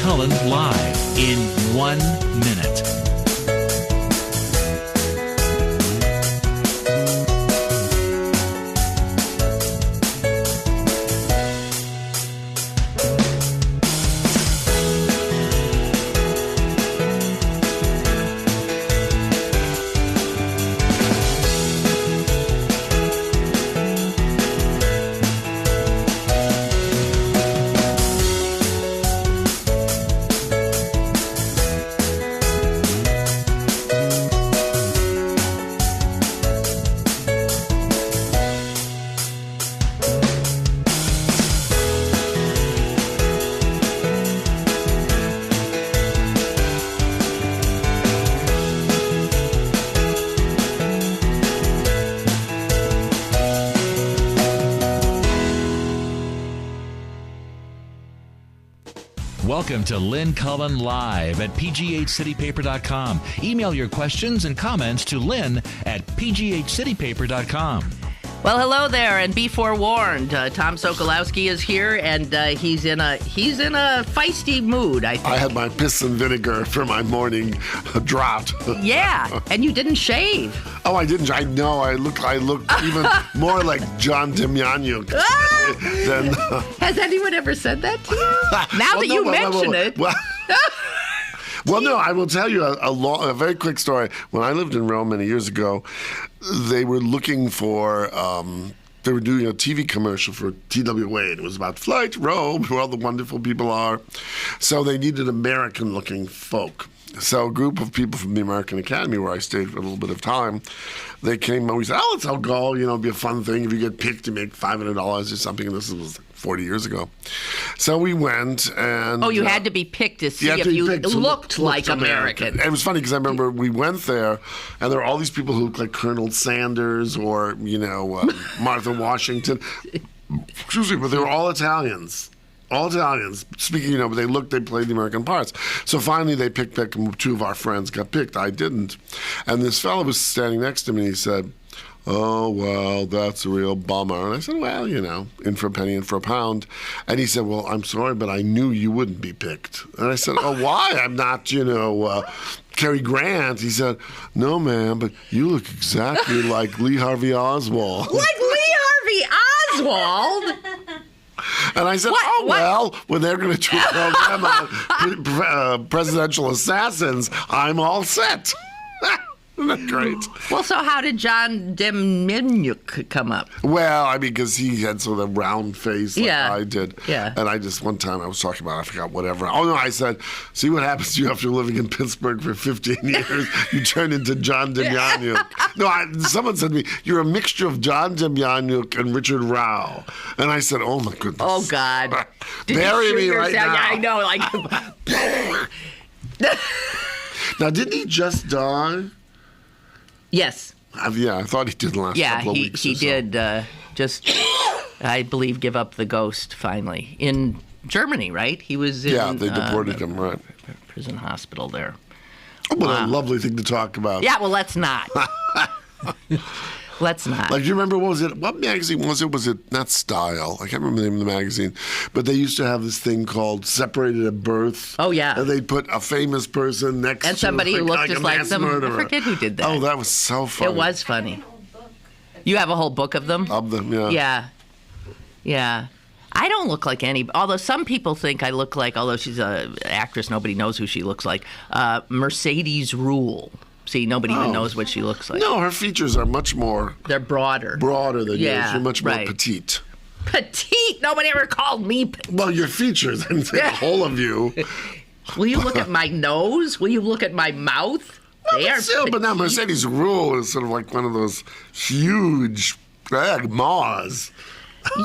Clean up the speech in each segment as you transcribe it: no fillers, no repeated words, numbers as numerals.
Cullen live in 1 minute. Welcome to Lynn Cullen Live at pghcitypaper.com. Email your questions and comments to Lynn at pghcitypaper.com. Well, hello there, and be forewarned. Tom Sokolowski is here, and he's in a feisty mood, I think. I had my piss and vinegar for my morning drought. Yeah, and you didn't shave. Oh, I didn't. I know. I look even more like John Demjanjuk than. Has anyone ever said that to you? Now that you mention it. Well, no, I will tell you a very quick story. When I lived in Rome many years ago, they were looking for, they were doing a TV commercial for TWA, and it was about Flight Rome, where all the wonderful people are. So they needed American-looking folk. So a group of people from the American Academy, where I stayed for a little bit of time, they came and we said, let's all go, it'd be a fun thing. If you get picked, you make $500 or something, and this was 40 years ago. So we went and... Oh, you had to be picked to see if you looked like American. It was funny because I remember we went there and there were all these people who looked like Colonel Sanders or, Martha Washington. Excuse me, but they were all Italians. All Italians, speaking, but they played the American parts. So finally they picked two of our friends got picked. I didn't. And this fellow was standing next to me and he said, "Oh, well, that's a real bummer." And I said, "Well, in for a penny, in for a pound." And he said, "Well, I'm sorry, but I knew you wouldn't be picked." And I said, "Oh, why? I'm not, Cary Grant." He said, "No, man, but you look exactly like Lee Harvey Oswald." Like Lee Harvey Oswald? And I said, well, when they're going to do a program on presidential assassins, I'm all set. Isn't that great? Well, so how did John Demjanjuk come up? Well, because he had sort of a round face like I did. Yeah. And one time I was talking about, I forgot whatever. Oh, no, I said, see what happens to you after living in Pittsburgh for 15 years? You turn into John Demjanjuk. No, someone said to me, you're a mixture of John Demjanjuk and Richard Rao. And I said, oh, my goodness. Oh, God. Bury me right now. Yeah, I know. Now, didn't he just die? Yes. Yeah, I thought he did last couple of weeks. He did just, I believe, give up the ghost finally in Germany, right? He was in... Yeah, they deported him, right. Prison hospital there. Oh, what a lovely thing to talk about. Yeah, well, let's not. Let's not. Like, do you remember, what magazine was it? Was it not Style? I can't remember the name of the magazine. But they used to have this thing called Separated at Birth. Oh, yeah. And they'd put a famous person next to and somebody who looked just like them. Murderer. I forget who did that. Oh, that was so funny. It was funny. You have a whole book of them? Of them, yeah. Yeah. Yeah. I don't look like any, although some people think I look like, although she's an actress, nobody knows who she looks like, Mercedes Rule. See, nobody even knows what she looks like. No, her features are much more... They're broader. Broader than yours. You're much more right. petite. Petite? Nobody ever called me petite. Well, your features, I'm saying the whole of you. Will you look at my nose? Will you look at my mouth? Well, but now Mercedes Rule is sort of like one of those huge maws.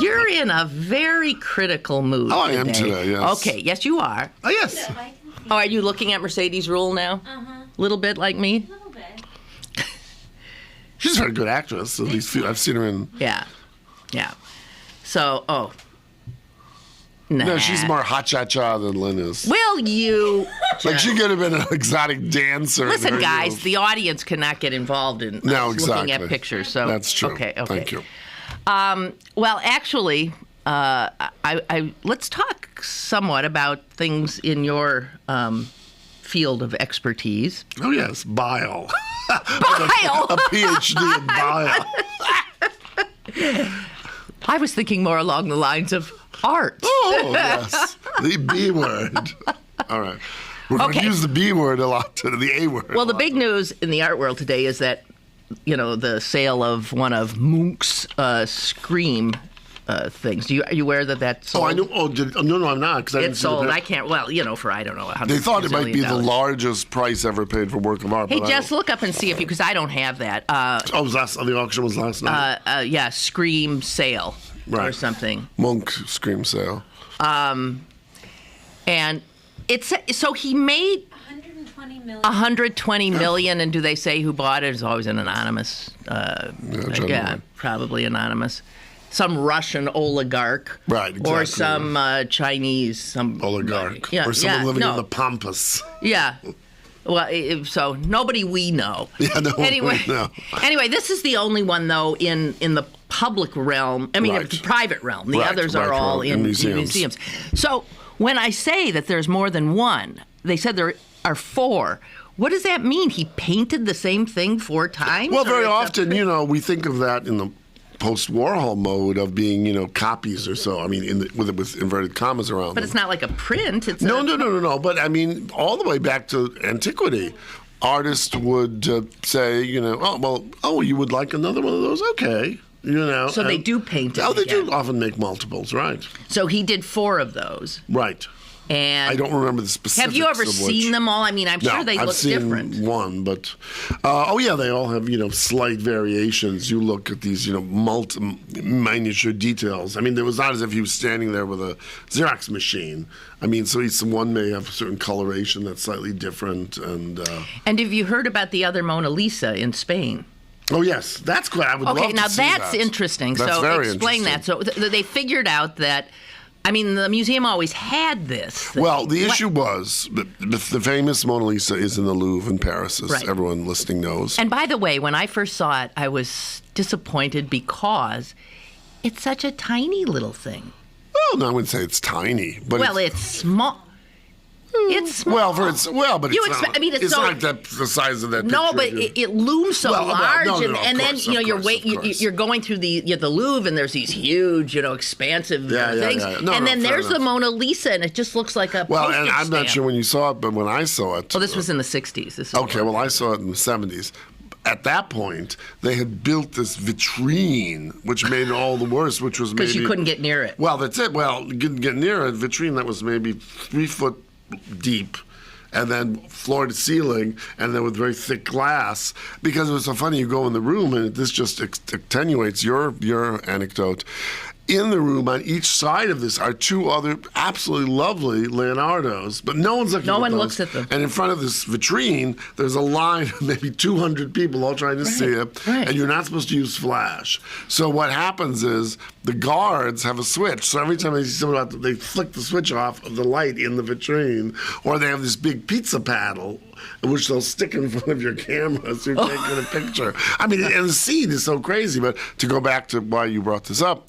You're in a very critical mood I am today, yes. Okay, yes, you are. Oh, yes. Oh, are you looking at Mercedes Rule now? Uh-huh. A little bit like me? A little bit. She's a very good actress. At least I've seen her in... Yeah. So, nah. No, she's more ha-cha-cha than Lynn is. Will you... Like, she could have been an exotic dancer. Listen, guys, the audience cannot get involved in looking at pictures. So that's true. Okay. Thank you. Well, actually, let's talk somewhat about things in your field of expertise. Oh, yes, bile. Bile? A PhD in bile. I was thinking more along the lines of art. Oh, yes. The B word. All right. We're going to use the B word a lot, the A word. Well, the big news in the art world today is that, the sale of one of Munch's Scream things. Are you aware that that's sold? Oh, I know. Oh, no, I'm not. It's sold. I can't. Well, for I don't know. They thought it might be the largest price ever paid for work of art. Hey, Jess, look up and see if because I don't have that. The auction was last night. Yeah, Scream sale or something. Munch Scream sale. And it's so he made 120 million. 120 million, and do they say who bought it? It's always an anonymous. Probably anonymous. Some Russian oligarch, right? Exactly. Or some Chinese, oligarch, or someone living in the Pampas. Yeah. Well, so nobody we know. Yeah, no one we know. Anyway, this is the only one though in the public realm. I mean, the private realm. The others are all in museums. So when I say that there's more than one, they said there are 4. What does that mean? He painted the same thing 4 times? Well, very often, we think of that in the post-Warhol mode of being, copies or so. I mean, with inverted commas around But them. it's not like a print. It's No. But I mean, all the way back to antiquity, artists would say, you would like another one of those? Okay. So they do paint it. Oh, they do often make multiples, right? So he did 4 of those. Right. And I don't remember the specifics. Have you ever seen them all? I mean, I'm sure they look different. I've seen one, but they all have slight variations. You look at these miniature details. I mean, it was not as if he was standing there with a Xerox machine. I mean, so one may have a certain coloration that's slightly different, and. And have you heard about the other Mona Lisa in Spain? Oh yes, that's good. I would love to see that. Okay, now that's interesting. That's very explain interesting. that. So they figured out that. I mean, the museum always had this thing. Well, the issue was the famous Mona Lisa is in the Louvre in Paris, as everyone listening knows. And by the way, when I first saw it, I was disappointed because it's such a tiny little thing. Well, no, I wouldn't say it's tiny, but it's small. It's small. But it's not. It's so, not the size of that. No, picture. but it looms so large, and then course, you're going through the Louvre, and there's these huge, expansive things, and then there's the Mona Lisa, and it just looks like a postage and I'm not stamp. sure when you saw it, but when I saw it, well, this was in the '60s. I saw it in the '70s. At that point, they had built this vitrine, which made it all the worse, which was because you couldn't get near it. Well, that's it. Well, you couldn't get near it. Vitrine that was maybe 3 foot deep, and then floor to ceiling, and then with very thick glass. Because it was so funny, you go in the room, and this just attenuates your anecdote. In the room, on each side of this, are 2 other absolutely lovely Leonardos, but no one's looking. No at one those. looks at them. And in front of this vitrine, there's a line of maybe 200 people all trying to see it, and you're not supposed to use flash. So what happens is the guards have a switch. So every time they see someone, they flick the switch off of the light in the vitrine, or they have this big pizza paddle, which they'll stick in front of your camera so you're taking a picture. I mean, and the scene is so crazy. But to go back to why you brought this up,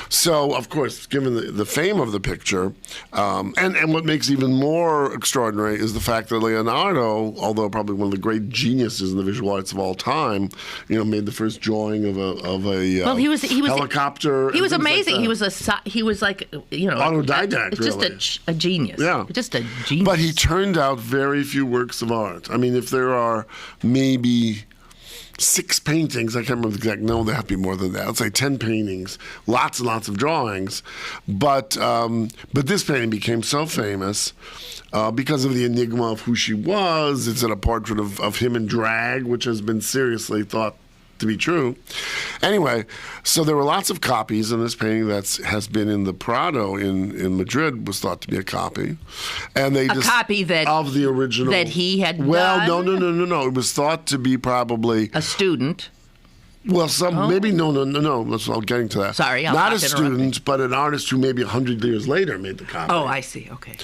so of course, given the fame of the picture, and what makes it even more extraordinary is the fact that Leonardo, although probably one of the great geniuses in the visual arts of all time, made the first drawing of a he was helicopter. He was amazing. Like he was like autodidact. Just a genius. Yeah, just a genius. But he turned out very few works of art. I mean, if there are maybe 6 paintings, I can't remember the exact. No, there have to be more than that. Let's say 10 paintings, lots and lots of drawings. But this painting became so famous because of the enigma of who she was. It's in a portrait of him in drag, which has been seriously thought to be true. Anyway, so there were lots of copies, and this painting that has been in the Prado in Madrid was thought to be a copy. And they copy of the original that he had done? No. No. It was thought to be probably a student. Well, maybe no. That's all getting to that. Sorry, I'll not a stop student, interrupting. but an artist who maybe 100 years later made the copy. Oh, I see. Okay.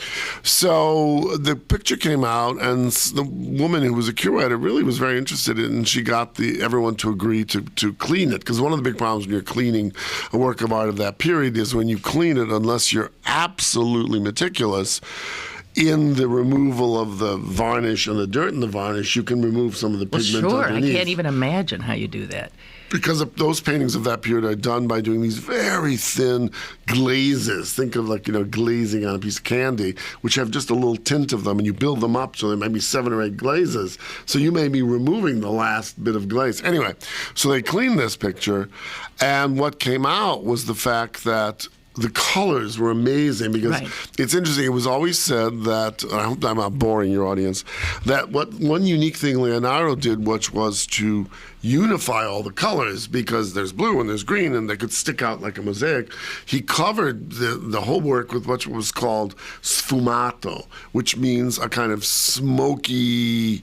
So the picture came out, and the woman who was a curator really was very interested in it, and she got everyone to agree to clean it. Because one of the big problems when you're cleaning a work of art of that period is when you clean it, unless you're absolutely meticulous in the removal of the varnish and the dirt in the varnish, you can remove some of the pigment underneath. I can't even imagine how you do that. Because those paintings of that period are done by doing these very thin glazes. Think of glazing on a piece of candy, which have just a little tint of them, and you build them up so there may be 7 or 8 glazes. So you may be removing the last bit of glaze. Anyway, so they cleaned this picture, and what came out was the fact that the colors were amazing because it's interesting. It was always said that, I hope I'm not boring your audience, that one unique thing Leonardo did, which was to unify all the colors, because there's blue and there's green and they could stick out like a mosaic. He covered the whole work with what was called sfumato, which means a kind of smoky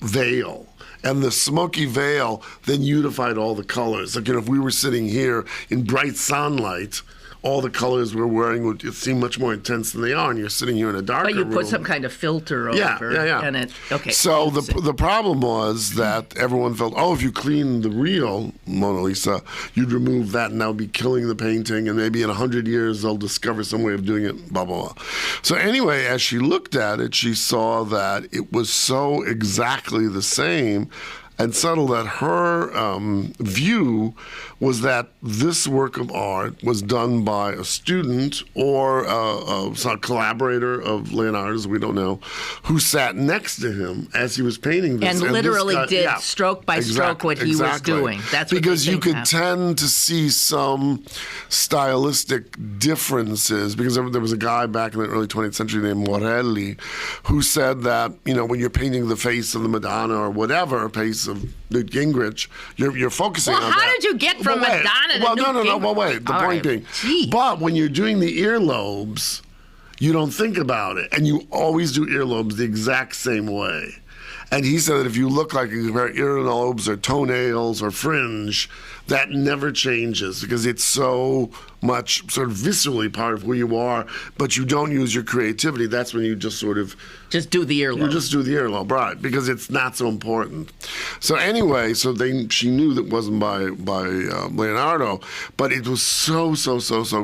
veil. And the smoky veil then unified all the colors. Like, if we were sitting here in bright sunlight, all the colors we're wearing would seem much more intense than they are, and you're sitting here in a darker room. But you put some kind of filter over. Yeah. And So the problem was that everyone felt, if you clean the real Mona Lisa, you'd remove that, and that would be killing the painting, and maybe in 100 years they'll discover some way of doing it, blah, blah, blah. So anyway, as she looked at it, she saw that it was so exactly the same and subtle that her view was that this work of art was done by a student or a collaborator of Leonardo's, we don't know, who sat next to him as he was painting this. And literally did stroke by stroke what he was doing. That's what because you could tend to see some stylistic differences, because there was a guy back in the early 20th century named Morelli who said that, when you're painting the face of the Madonna or whatever, face of Newt Gingrich, you're focusing on that. Well, how did you get from Madonna to Newt Gingrich? No, wait. The point being, but when you're doing the earlobes, you don't think about it, and you always do earlobes the exact same way. And he said that if you look like you compare earlobes or toenails or fringe, that never changes because it's so much sort of viscerally part of who you are, but you don't use your creativity. That's when you just sort of... Just do the earlobe. You just do the earlobe, right, because it's not so important. So anyway, she knew that wasn't by Leonardo, but it was so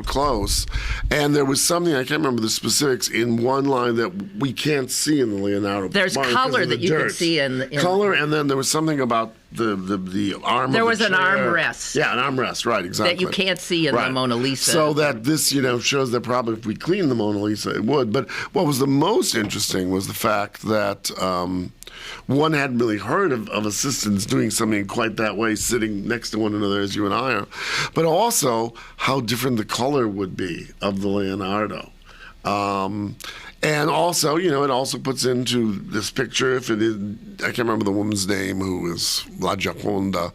close. And there was something, I can't remember the specifics, in one line that we can't see in the Leonardo. There's color that you can see in... Color, and then there was something about the arm There of was the an chair. armrest. Yeah, an armrest, right, exactly. That you can't see in the Mona Lisa. So that this, shows that probably if we clean the Mona Lisa, it would. But what was the most interesting was the fact that one hadn't really heard of assistants doing something quite that way, sitting next to one another as you and I are. But also how different the color would be of the Leonardo. And also, it also puts into this picture, if it is, I can't remember the woman's name who is La Gioconda,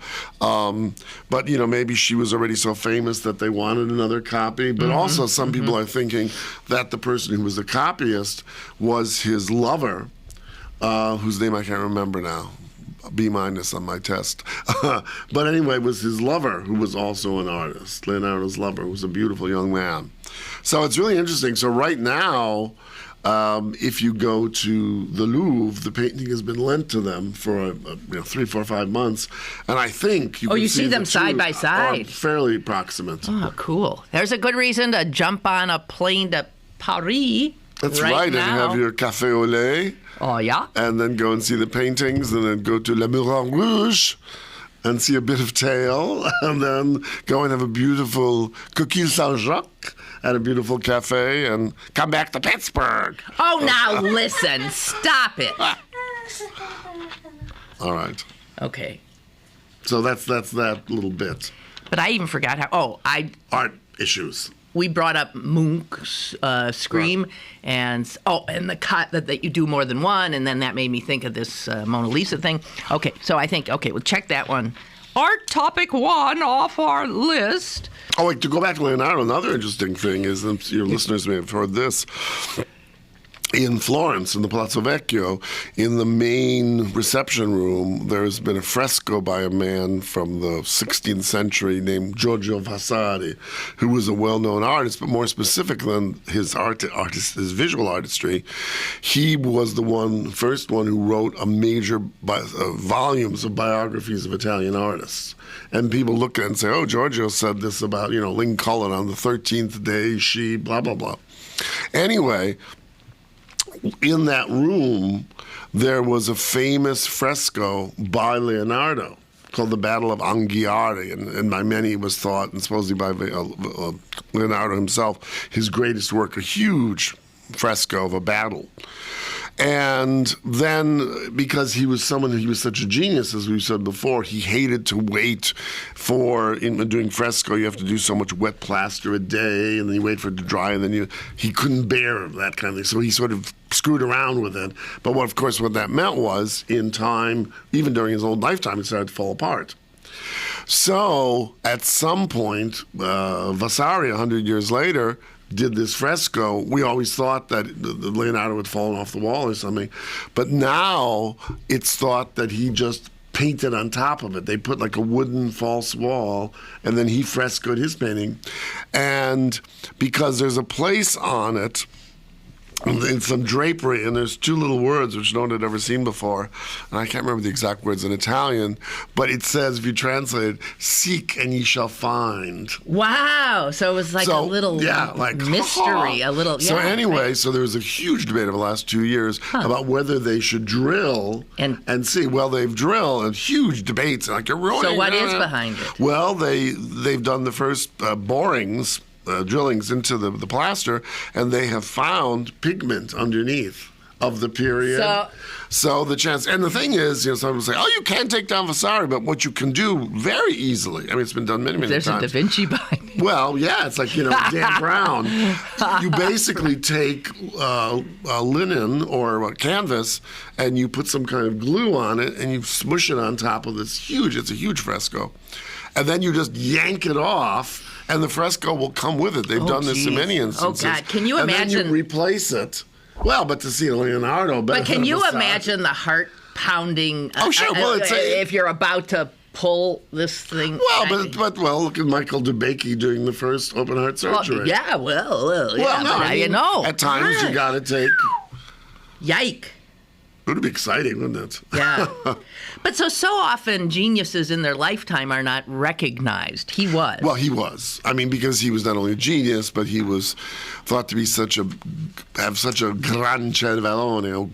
but, maybe she was already so famous that they wanted another copy. But also some people are thinking that the person who was the copyist was his lover, whose name I can't remember now. B- on my test. But anyway, it was his lover who was also an artist. Leonardo's lover, who was a beautiful young man. So it's really interesting. So right now, if you go to the Louvre, the painting has been lent to them for 3, 4, 5 months, and I think you can see them side by side, fairly proximate. Oh, cool! There's a good reason to jump on a plane to Paris. That's right, now. And have your café au lait. Oh yeah. And then go and see the paintings, and then go to Le Moulin Rouge and see a bit of tail, and then go and have a beautiful Coquille Saint-Jacques at a beautiful cafe, and come back to Pittsburgh. Oh, now listen, stop it. All right. Okay. So that's that little bit. But I even forgot how. Art issues. We brought up Munch's Scream, right. and the cut that you do more than one, and then that made me think of this Mona Lisa thing. Okay, so I think, we'll check that one. Art topic 1 off our list. Oh, wait, to go back to Leonardo, another interesting thing is, and your listeners may have heard this, in Florence, in the Palazzo Vecchio, in the main reception room, there's been a fresco by a man from the 16th century named Giorgio Vasari, who was a well-known artist, but more specific than his his visual artistry, he was the first one who wrote a major volumes of biographies of Italian artists. And people look at it and say, oh, Giorgio said this about, Lynn Cullen on the 13th day, she, blah, blah, blah. Anyway, in that room, there was a famous fresco by Leonardo called the Battle of Anghiari, and by many it was thought, and supposedly by Leonardo himself, his greatest work, a huge fresco of a battle. And then, because he was such a genius, as we said before, he hated to wait in doing fresco, you have to do so much wet plaster a day, and then you wait for it to dry, and then he couldn't bear that kind of thing. So he sort of screwed around with it. But what that meant was, in time, even during his own lifetime, it started to fall apart. So, at some point, Vasari, 100 years later, did this fresco. We always thought that Leonardo had fallen off the wall or something, but now it's thought that he just painted on top of it. They put like a wooden false wall, and then he frescoed his painting. And because there's a place on it, and some drapery, and there's two little words which no one had ever seen before, and I can't remember the exact words in Italian, but it says, if you translate it, seek and ye shall find. Wow. So it was like a little mystery, a little, So anyway, so there was a huge debate over the last 2 years about whether they should drill and see. Well, they've drilled, and huge debates. Like, you're ruining So what is behind it? Well, they've done the first borings, drillings into the plaster, and they have found pigment underneath of the period. So the chance, and the thing is, some people say, oh, you can't take down Vasari, but what you can do very easily, I mean, it's been done many times. There's a Da Vinci behind it. Well, yeah, it's like, Dan Brown. You basically take linen or canvas, and you put some kind of glue on it, and you smush it on top of it's a huge fresco. And then you just yank it off, and the fresco will come with it. They've done this in many instances. Oh, God. Can you imagine? And then you replace it. Well, but to see Leonardo. But can you imagine the heart pounding? Oh, sure. Well, if you're about to pull this thing. Well, but look at Michael DeBakey doing the first open heart surgery. Well, no, at times you got to take. Yike. It would be exciting, wouldn't it? Yeah. But so often geniuses in their lifetime are not recognized. He was. Well, he was. I mean, because he was not only a genius, but he was thought to be have such a gran cervellone,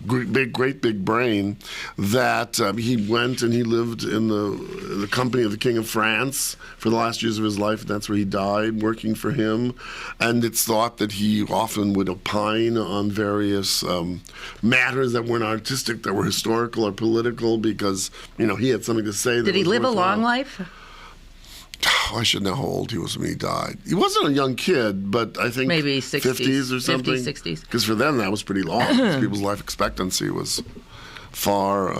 great big brain, that he went and he lived in the company of the King of France for the last years of his life, and that's where he died, working for him. And it's thought that he often would opine on various matters that weren't artistic, that were historical or political, because he had something to say. Did he live a long life? I should know how old he was when he died. He wasn't a young kid, but I think maybe 50s or something. 50s, 60s. Because for them that was pretty long. People's life expectancy was far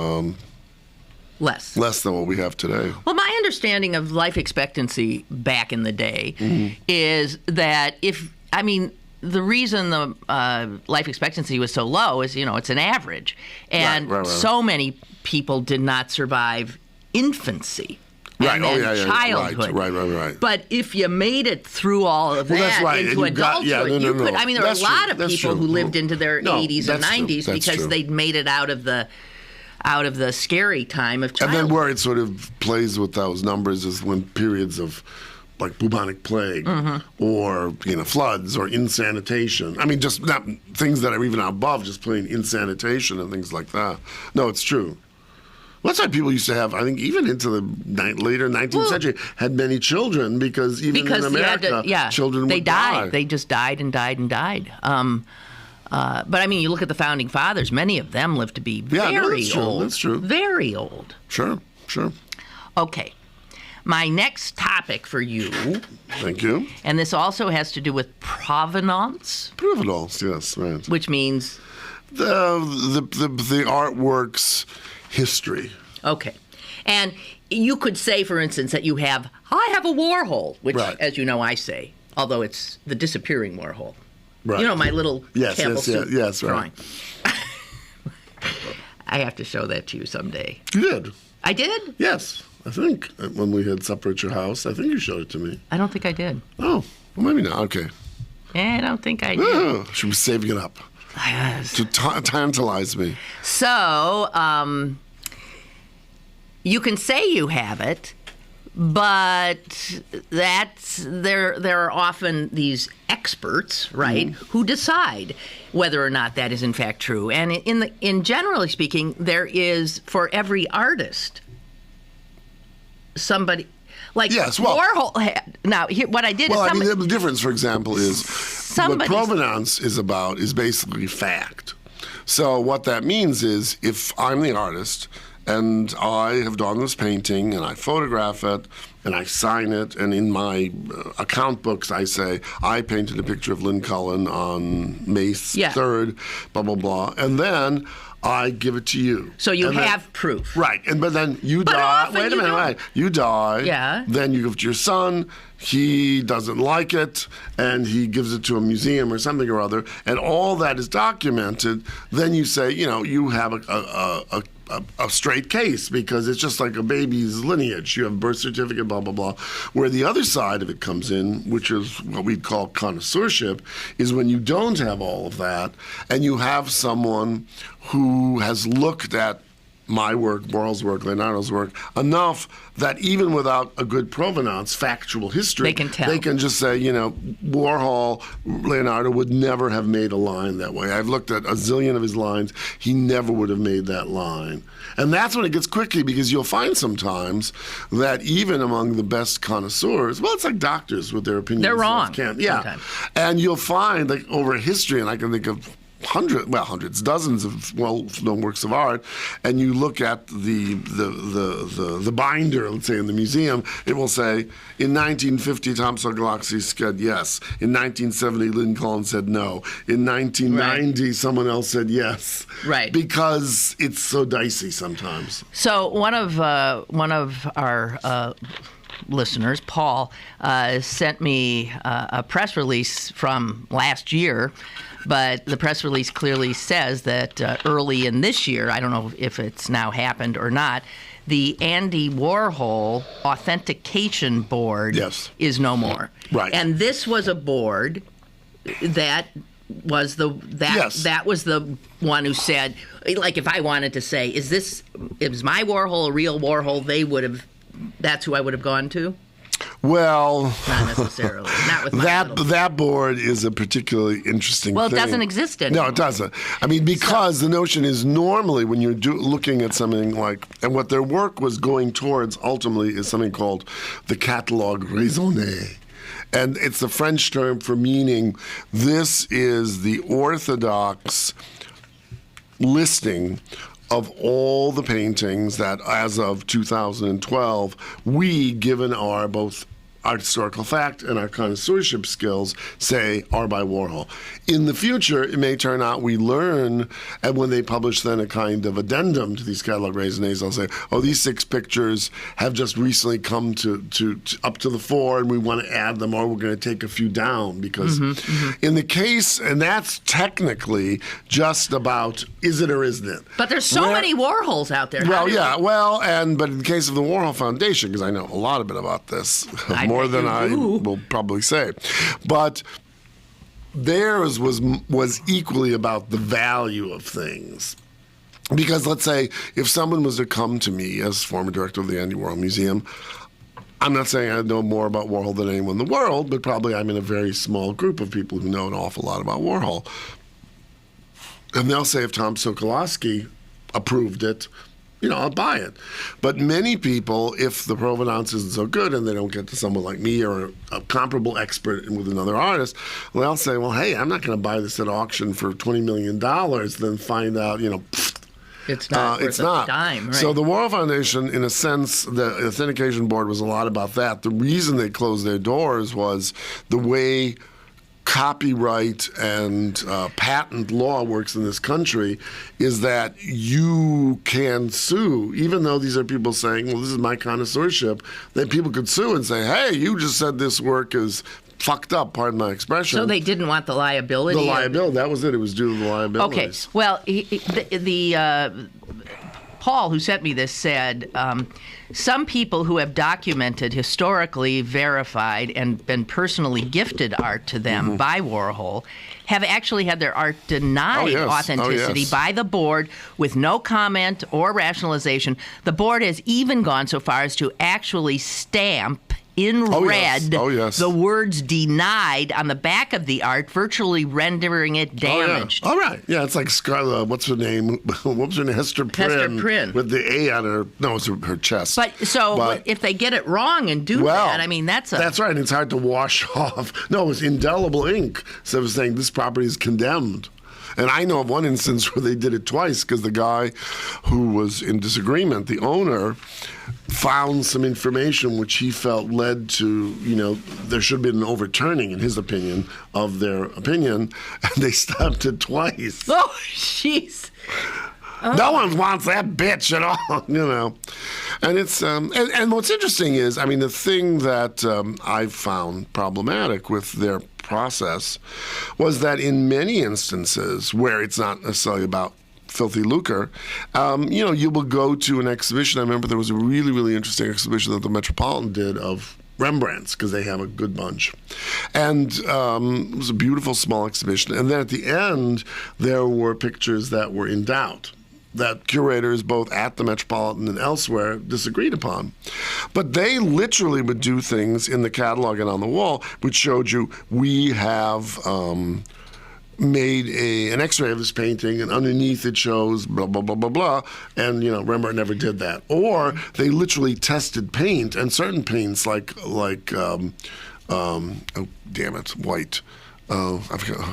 less than what we have today. Well, my understanding of life expectancy back in the day is that the reason the life expectancy was so low is, it's an average. And right. so many people did not survive infancy. Right. And childhood. Right. But if you made it through all of that into adulthood, you could. I mean, there are a lot of people who lived into their 80s or 90s because they'd made it out of the scary time of childhood. And then where it sort of plays with those numbers is when periods of like bubonic plague or floods or insanitation. I mean, just not things that are even above just plain insanitation and things like that. No, it's true. Well, that's why people used to have, I think, even into the later 19th century, had many children because in America, children would die. They just died and died and died. But I mean, you look at the founding fathers; many of them lived to be very old. That's true. Very old. Sure. Okay. My next topic for you. Thank you. And this also has to do with provenance. Provenance, yes, right. Which means the artwork's history. Okay. And you could say, for instance, that I have a Warhol, which, as you know, I say, although it's the disappearing Warhol. Right. You know, my little Campbell soup yes, drawing. I have to show that to you someday. You did. I did? Yes, I think when we had supper at your house, I think you showed it to me. I don't think I did. Oh, well, maybe not. Okay. I don't think I did. Oh, should be saving it up Yes. to tantalize me. So, you can say you have it, but there are often these experts, right, who decide whether or not that is in fact true. And in generally speaking, there is for every artist somebody. Like Warhol had. Now, what I did is the difference, for example, is what provenance is about is basically fact. So what that means is if I'm the artist and I have done this painting and I photograph it and I sign it, and in my account books I say, I painted a picture of Lynn Cullen on May 3rd, blah, blah, blah, and then I give it to you. So you have proof. Right. But then you die. Wait a minute. Right. You die. Yeah. Then you give it to your son. He doesn't like it, and he gives it to a museum or something or other, and all that is documented. Then you say, you have a straight case because it's just like a baby's lineage. You have a birth certificate, blah, blah, blah. Where the other side of it comes in, which is what we'd call connoisseurship, is when you don't have all of that and you have someone who has looked at my work, Warhol's work, Leonardo's work, enough that even without a good provenance, factual history, they can tell. They can just say, Warhol, Leonardo would never have made a line that way. I've looked at a zillion of his lines. He never would have made that line. And that's when it gets quickly, because you'll find sometimes that even among the best connoisseurs, well, it's like doctors with their opinions. They're wrong. Yeah. And you'll find, like, over history, and I can think of hundreds, dozens of well-known works of art, and you look at the binder, let's say in the museum, it will say, in 1950, Tom Sokolowski said yes. In 1970, Lynn Cullen said no. In 1990, someone else said yes. Right. Because it's so dicey sometimes. So one of our listeners, Paul, sent me a press release from last year. But the press release clearly says that early in this year, I don't know if it's now happened or not, the Andy Warhol Authentication Board is no more. Right. And this was a board that was that was the one who said, like, if I wanted to say, is my Warhol a real Warhol, that's who I would have gone to? Well, not necessarily. Not with that board is a particularly interesting thing. Well, it doesn't exist anymore. No, it doesn't. I mean, because the notion is normally when you're looking at something like, and what their work was going towards ultimately is something called the catalogue raisonné. And it's the French term for meaning this is the orthodox listing of all the paintings that, as of 2012, we, given our both our historical fact and our connoisseurship skills, say are by Warhol. In the future, it may turn out we learn, and when they publish then a kind of addendum to these catalog raisonnés, they'll say, oh, these 6 pictures have just recently come to up to the fore, and we want to add them, or we're going to take a few down, because in the case, and that's technically just about is it or isn't it. But there's so many Warhols out there. Well, but in the case of the Warhol Foundation, because I know a lot about this, more than I will probably say, but theirs was equally about the value of things. Because let's say if someone was to come to me as former director of the Andy Warhol Museum, I'm not saying I know more about Warhol than anyone in the world, but probably I'm in a very small group of people who know an awful lot about Warhol. And they'll say if Tom Sokolowski approved it, I'll buy it. But many people, if the provenance isn't so good and they don't get to someone like me or a comparable expert with another artist, they'll say, well, hey, I'm not going to buy this at auction for $20 million, then find out, it's not worth a dime, right? So the Warhol Foundation, in a sense, the Authentication Board was a lot about that. The reason they closed their doors was the way copyright and patent law works in this country is that you can sue, even though these are people saying, well, this is my connoisseurship, then people could sue and say, hey, you just said this work is fucked up, pardon my expression. So they didn't want the liability? The liability, that was it. It was due to the liabilities. Okay, well, Paul, who sent me this, said some people who have documented, historically verified, and been personally gifted art to them by Warhol have actually had their art denied authenticity by the board with no comment or rationalization. The board has even gone so far as to actually stamp in red the words denied on the back of the art, virtually rendering it damaged. All right. Yeah, it's like Scarlett, what's her name? What was her name? Hester Prynne. With the A on her, no, it's her chest. But if they get it wrong and do that, I mean, that's right. It's hard to wash off. No, it was indelible ink. So it was saying this property is condemned. And I know of one instance where they did it twice because the guy who was in disagreement, the owner, found some information which he felt led to, there should have been an overturning, in his opinion, of their opinion, and they stopped it twice. Oh, jeez. No one wants that bitch at all, And it's and what's interesting is, I mean, the thing that I've found problematic with their process was that in many instances where it's not necessarily about filthy lucre, you will go to an exhibition. I remember there was a really, really interesting exhibition that the Metropolitan did of Rembrandts, because they have a good bunch. And it was a beautiful small exhibition. And then at the end, there were pictures that were in doubt, that curators both at the Metropolitan and elsewhere disagreed upon. But they literally would do things in the catalog and on the wall which showed you, we have made an x-ray of this painting, and underneath it shows blah, blah, blah, blah, blah, and, Rembrandt never did that. Or they literally tested paint, and certain paints like white. I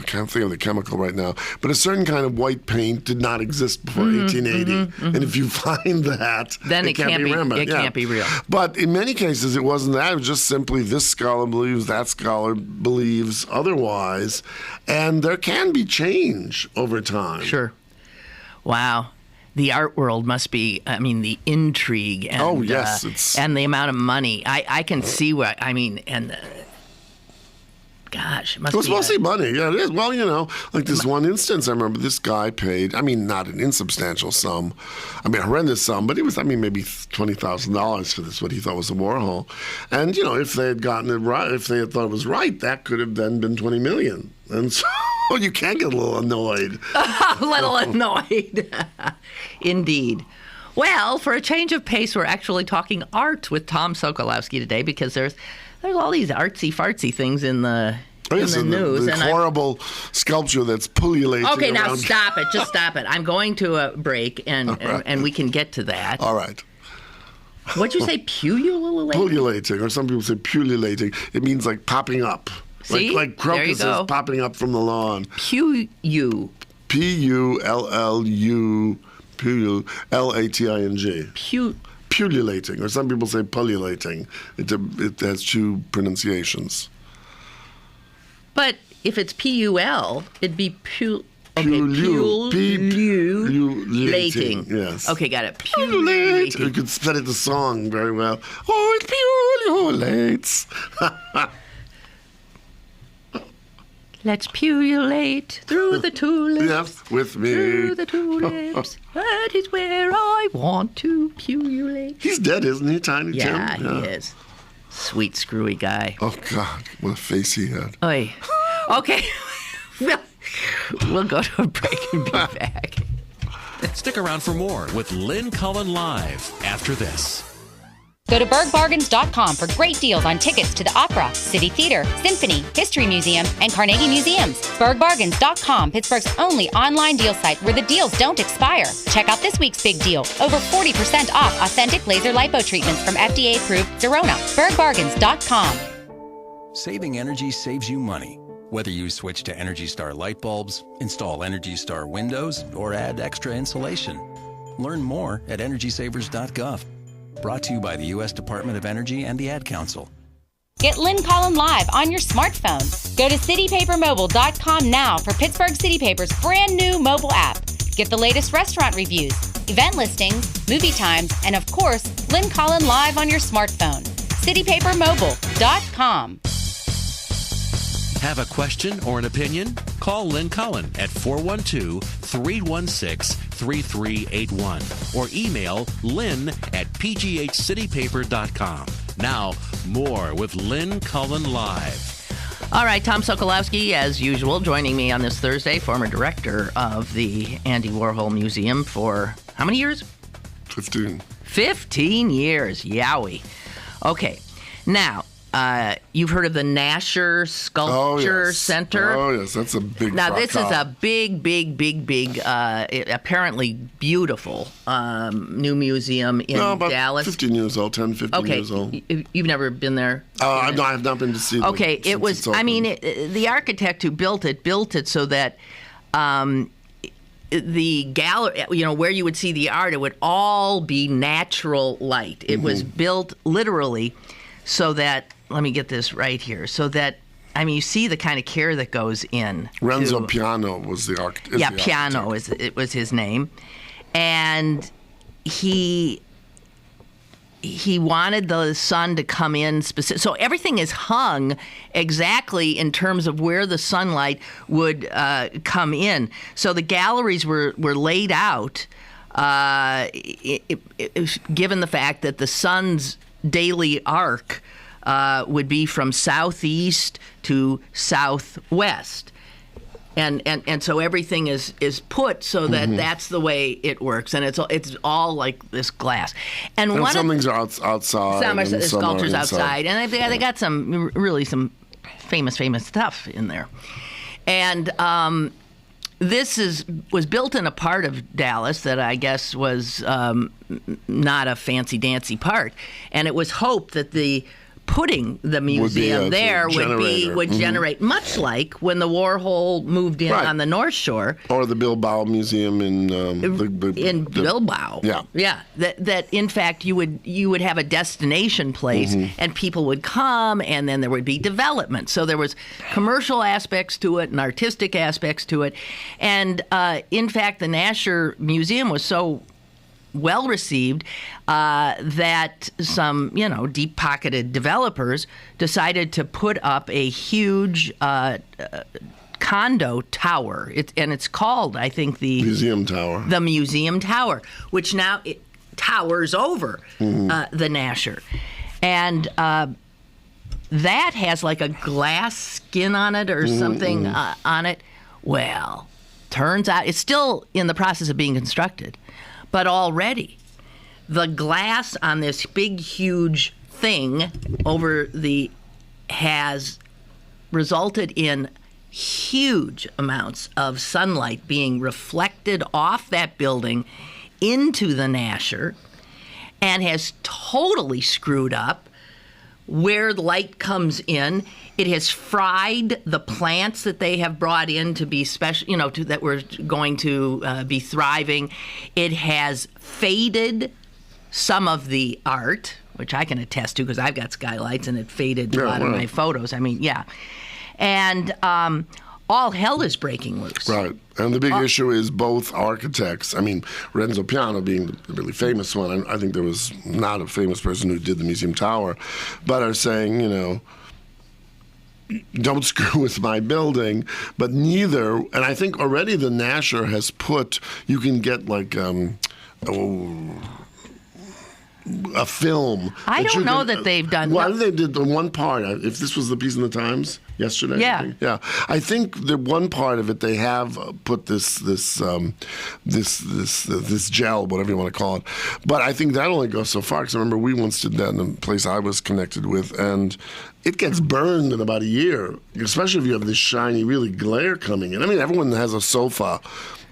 can't think of the chemical right now, but a certain kind of white paint did not exist before 1880. And if you find that, then it can't be Rembrandt. It can't be real. But in many cases, it wasn't that. It was just simply this scholar believes, that scholar believes otherwise, and there can be change over time. Sure. Wow. The art world must be, the intrigue and, and the amount of money. I can see what, gosh, it must be. It's mostly money. Yeah, it is. Well, like this one instance, I remember this guy paid, not an insubstantial sum, a horrendous sum, but it was, maybe $20,000 for this, what he thought was a Warhol. And, if they had gotten it right, if they had thought it was right, that could have then been $20 million. And so you can get a little annoyed. A little annoyed. Indeed. Well, for a change of pace, we're actually talking art with Tom Sokolowski today, because there's all these artsy-fartsy things in the news. The horrible sculpture that's pullulating around. Okay, now around. Stop it. Just stop it. I'm going to a break, and we can get to that. All right. What'd you say, pullulating? Pullulating, or some people say pullulating. It means like popping up. See? Like crocuses popping up from the lawn. P-U. P-U-L-L-U. L-A-T-I-N-G. Pullulating, or some people say pullulating. It has two pronunciations. But if it's P-U-L, it'd be pullulating. Yes. Okay, got it. Pullulate. You could spell it the song very well. Oh, it pullulates. Let's pullulate through the tulips. Yes, with me. Through the tulips. That is where I want to pullulate. He's dead, isn't he, Tiny Tim? Yeah, he is. Sweet, screwy guy. Oh, God. What a face he had. Oy. Okay. We'll go to a break and be back. Stick around for more with Lynn Cullen Live after this. Go to bergbargains.com for great deals on tickets to the Opera, City Theater, Symphony, History Museum, and Carnegie Museums. Bergbargains.com, Pittsburgh's only online deal site where the deals don't expire. Check out this week's big deal. Over 40% off authentic laser lipo treatments from FDA-approved Zerona. Bergbargains.com. Saving energy saves you money. Whether you switch to Energy Star light bulbs, install Energy Star windows, or add extra insulation. Learn more at EnergySavers.gov. Brought to you by the U.S. Department of Energy and the Ad Council. Get Lynn Cullen Live on your smartphone. Go to citypapermobile.com now for Pittsburgh City Paper's brand new mobile app. Get the latest restaurant reviews, event listings, movie times, and of course, Lynn Cullen Live on your smartphone. citypapermobile.com. Have a question or an opinion? Call Lynn Cullen at 412-316-3381 or email lynn@pghcitypaper.com. Now, more with Lynn Cullen Live. All right, Tom Sokolowski, as usual, joining me on this Thursday, former director of the Andy Warhol Museum for how many years? 15. 15 years. Yowie. Okay. Now, you've heard of the Nasher Sculpture Center? Oh, yes. That's a big Now, this is fracas. a big, apparently beautiful new museum in about Dallas. 15 years old, 10, 15 years old. Okay, you've never been there? I have not been to see it. Okay, it was, the architect who built it so that the gallery, where you would see the art, it would all be natural light. It was built literally so that, let me get this right here, so that, you see the kind of care that goes in. Renzo Piano was the architect. Yeah, Piano was his name. And he wanted the sun to come in specific. So everything is hung exactly in terms of where the sunlight would come in. So the galleries were laid out given the fact that the sun's daily arc would be from southeast to southwest. And so everything is put so that that's the way it works, and it's all like this glass. And some things are outside. Some are sculptures inside. outside, and they got some famous stuff in there. And this was built in a part of Dallas that I guess was not a fancy dancy part, and it was hoped that putting the museum there would generate, much like when the Warhol moved in on the North Shore, or the Bilbao Museum in Bilbao. Yeah. That in fact you would have a destination place, and people would come, and then there would be development. So there was commercial aspects to it and artistic aspects to it, and in fact the Nasher Museum was so well received that some, deep-pocketed developers decided to put up a huge condo tower. It's called, I think, the Museum Tower. The Museum Tower, which now it towers over the Nasher. And that has like a glass skin on it or something on it. Well, turns out it's still in the process of being constructed. But already, the glass on this big, huge thing has resulted in huge amounts of sunlight being reflected off that building into the Nasher, and has totally screwed up where the light comes in. It has fried the plants that they have brought in to be special, that were going to be thriving. It has faded some of the art, which I can attest to because I've got skylights, and it faded a lot of my photos. And all hell is breaking loose. Right. And the big issue is both architects. Renzo Piano being the really famous one. I think there was not a famous person who did the Museum Tower, but are saying, don't screw with my building. But neither, and I think already the Nasher has put, you can get like a film. I don't know that they've done. Well, they did the one part. If this was the piece in the Times yesterday, yeah. I think the one part of it they have put this gel, whatever you want to call it. But I think that only goes so far. Because I remember we once did that in a place I was connected with, and it gets burned in about a year, especially if you have this shiny, really glare coming in. Everyone has a sofa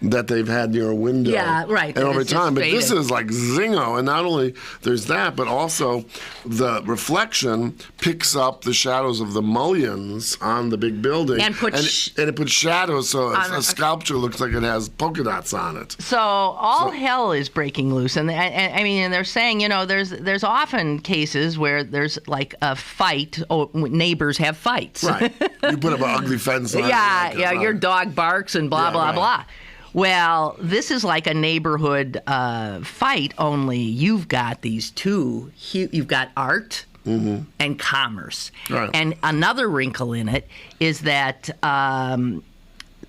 that they've had near a window. Yeah, right. And over time. But faded. this is like zingo. And not only there's that, but also the reflection picks up the shadows of the mullions on the big building. And it puts shadows, so a sculpture looks like it has polka dots on it. So hell is breaking loose. And they're saying, there's often cases where there's like a fight. Neighbors have fights. Right. You put up an ugly fence on it. Your dog barks and blah, blah, blah. Well, this is like a neighborhood fight, only you've got these two. You've got art and commerce. Right. And another wrinkle in it is that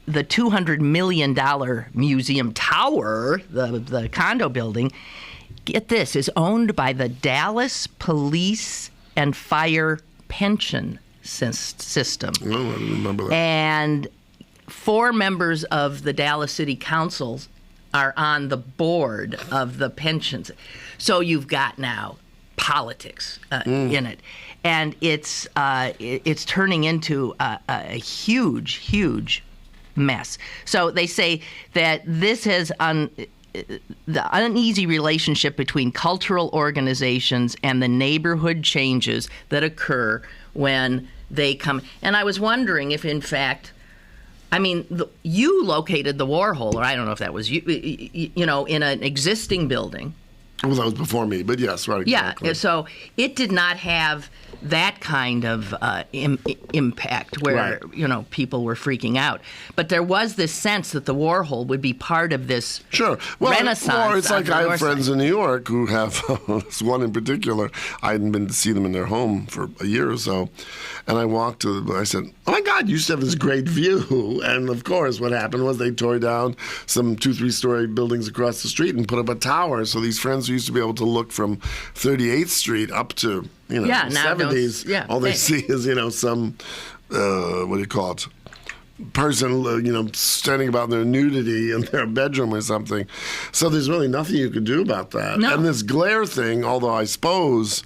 the $200 million museum tower, the condo building, get this, is owned by the Dallas Police and Fire Pension System. Oh, I didn't remember that. And 4 members of the Dallas City Council are on the board of the pensions. So you've got now politics in it. And it's turning into a huge, huge mess. So they say that this has the uneasy relationship between cultural organizations and the neighborhood changes that occur when they come. And I was wondering if, in fact, I mean, you located the Warhol, or I don't know if that was you, in an existing building. Well, that was before me, but yes, right. Exactly. Yeah, so it did not have that kind of impact where, Right. People were freaking out. But there was this sense that the Warhol would be part of this renaissance. Or it's like on the I have north friends side. in New York who have this one in particular. I hadn't been to see them in their home for a year or so. And I walked to them, I said, oh my God, you used to have this great view. And of course, what happened was they tore down some 2-3-story buildings across the street and put up a tower. So these friends who used to be able to look from 38th Street up to, now 70s, all they see is, some, what do you call it? Person, standing about in their nudity in their bedroom or something. So there's really nothing you can do about that. No. And this glare thing, although I suppose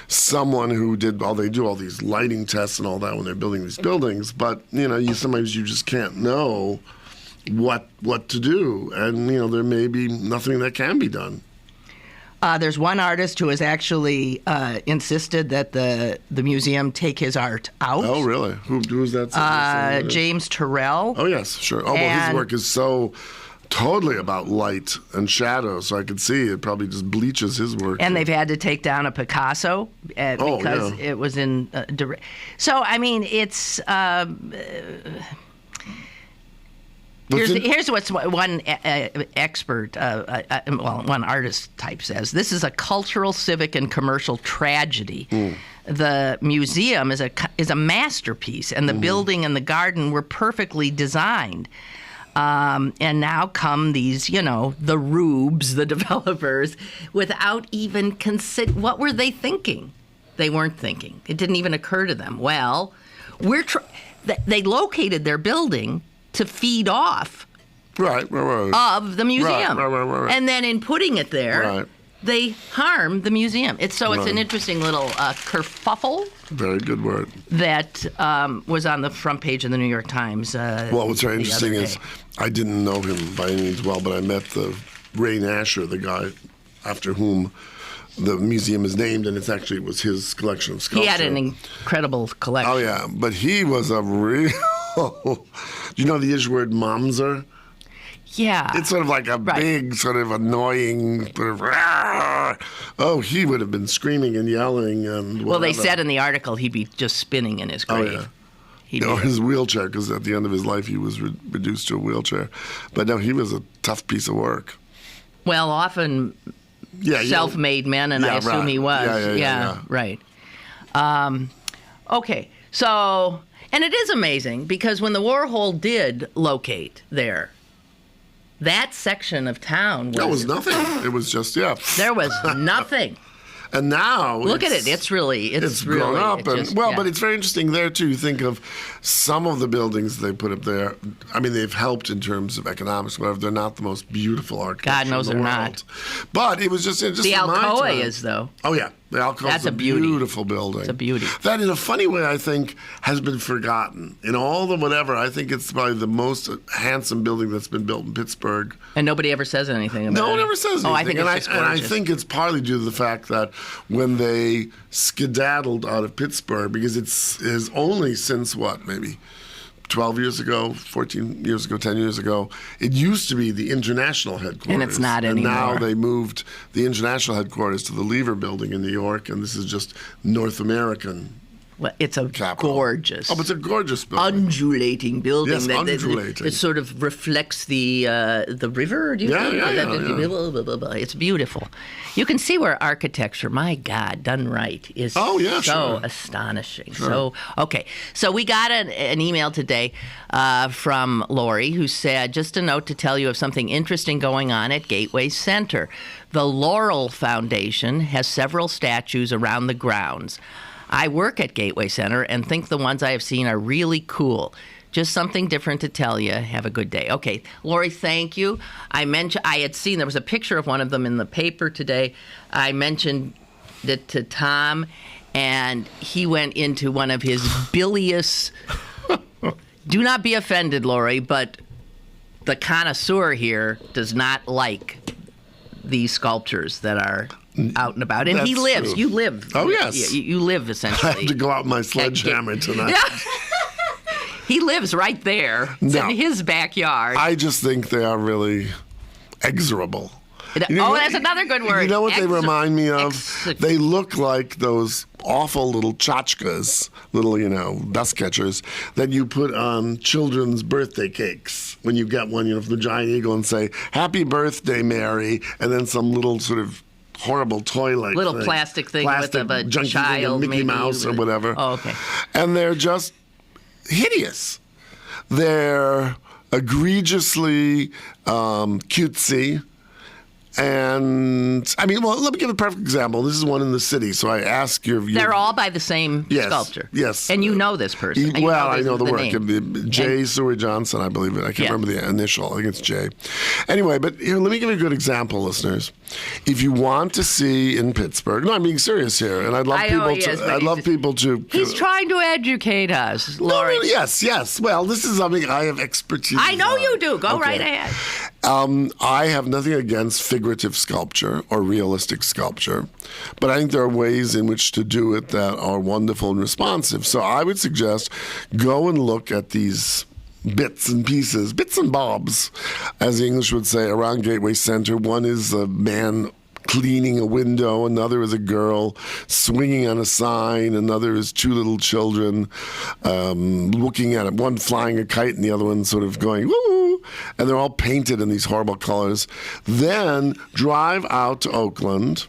someone who they do all these lighting tests and all that when they're building these buildings, but, sometimes you just can't know what to do. And, there may be nothing that can be done. There's one artist who has actually insisted that the museum take his art out. Oh, really? Who's that? James Turrell. Oh, yes, sure. Oh, well, his work is so totally about light and shadow, so I could see it probably just bleaches his work. And they've had to take down a Picasso because it was in direct. So, I mean, it's... Here's what's one expert, one artist type says. This is a cultural, civic, and commercial tragedy. The museum is a masterpiece, and the building and the garden were perfectly designed. And now come these, the rubes, the developers, without even consider. What were they thinking? They weren't thinking. It didn't even occur to them. Well, they located their building to feed off of the museum. Right. And then in putting it there, they harm the museum. It's an interesting little kerfuffle. Very good word. That was on the front page of the New York Times. Well, what's very interesting is I didn't know him by any means well, but I met the Ray Nasher, the guy after whom the museum is named, and it was his collection of sculpture. He had an incredible collection. Oh, yeah, but he was a real... Do you know the Yiddish word mamzer? Yeah. It's sort of like a big, sort of annoying, sort of, he would have been screaming and yelling and whatever. Well, they said in the article he'd be just spinning in his grave. Oh, yeah. His wheelchair, because at the end of his life he was reduced to a wheelchair. But no, he was a tough piece of work. Well, often self-made men, and I assume he was. Yeah. Right. Okay, so... And it is amazing because when the Warhol did locate there, that section of town was nothing. It was just there was nothing. And now look at it. It's really grown up. But it's very interesting there too. You think of some of the buildings they put up there. I mean, they've helped in terms of economics. Whatever. They're not the most beautiful architecture. God knows in the they're world. not. But it was just the Alcoa is though. Oh yeah. The Alcoa's a beautiful building. It's a beauty. That, in a funny way, I think, has been forgotten. In all the whatever, I think it's probably the most handsome building that's been built in Pittsburgh. And nobody ever says anything about it. No one ever says anything. Oh, I think it's just gorgeous. And I think it's partly due to the fact that when they skedaddled out of Pittsburgh, because it is only since, maybe 12 years ago, 14 years ago, 10 years ago, it used to be the international headquarters. And it's not anymore. And now they moved the international headquarters to the Louvre building in New York, and this is just North American Well, it's a Capital. gorgeous, Oh, but it's a gorgeous building. undulating building. Yes, undulating. It sort of reflects the river. Do you Yeah, think? yeah. It's beautiful. You can see where architecture, my God, done right, is so sure. astonishing. So, okay. So we got an email today from Lori who said, just a note to tell you of something interesting going on at Gateway Center. The Laurel Foundation has several statues around the grounds. I work at Gateway Center and think the ones I have seen are really cool. Just something different to tell you. Have a good day. Okay, Lori, thank you. I had seen, there was a picture of one of them in the paper today. I mentioned it to Tom, and he went into one of his bilious, do not be offended, Lori, but the connoisseur here does not like these sculptures that are out and about. And That's he lives. true. You live. Oh, yes. You live, essentially. I have to go out with my sledgehammer tonight. Yeah. He lives right there. It's in his backyard. I just think they are really exorable. That's another good word. You know what they remind me of? Execrable. They look like those awful little tchotchkes, little, dust catchers, that you put on children's birthday cakes when you get one, from the Giant Eagle and say, "Happy birthday, Mary," and then some little sort of horrible toy-like little thing. plastic thing with a junky child, thing, Mickey maybe, Mouse or whatever. Oh, okay. And they're just hideous. They're egregiously cutesy. And, let me give a perfect example. This is one in the city, so I ask your... They're all by the same sculptor. Yes. And you know this person. I know the work. Name. J. Seward Johnson, I believe it. I can't remember the initial. I think it's J. Anyway, but here, let me give you a good example, listeners. If you want to see in Pittsburgh... No, I'm being serious here, and I'd love people to... He's trying to educate us, Lori. No, yes. Well, this is something I have expertise I know on. you do. Go right ahead. I have nothing against figurative sculpture or realistic sculpture, but I think there are ways in which to do it that are wonderful and responsive. So I would suggest go and look at these bits and pieces, bits and bobs, as the English would say, around Gateway Center. One is a man cleaning a window, another is a girl swinging on a sign, another is two little children looking at it, one flying a kite and the other one sort of going woo, and they're all painted in these horrible colors. Then drive out to Oakland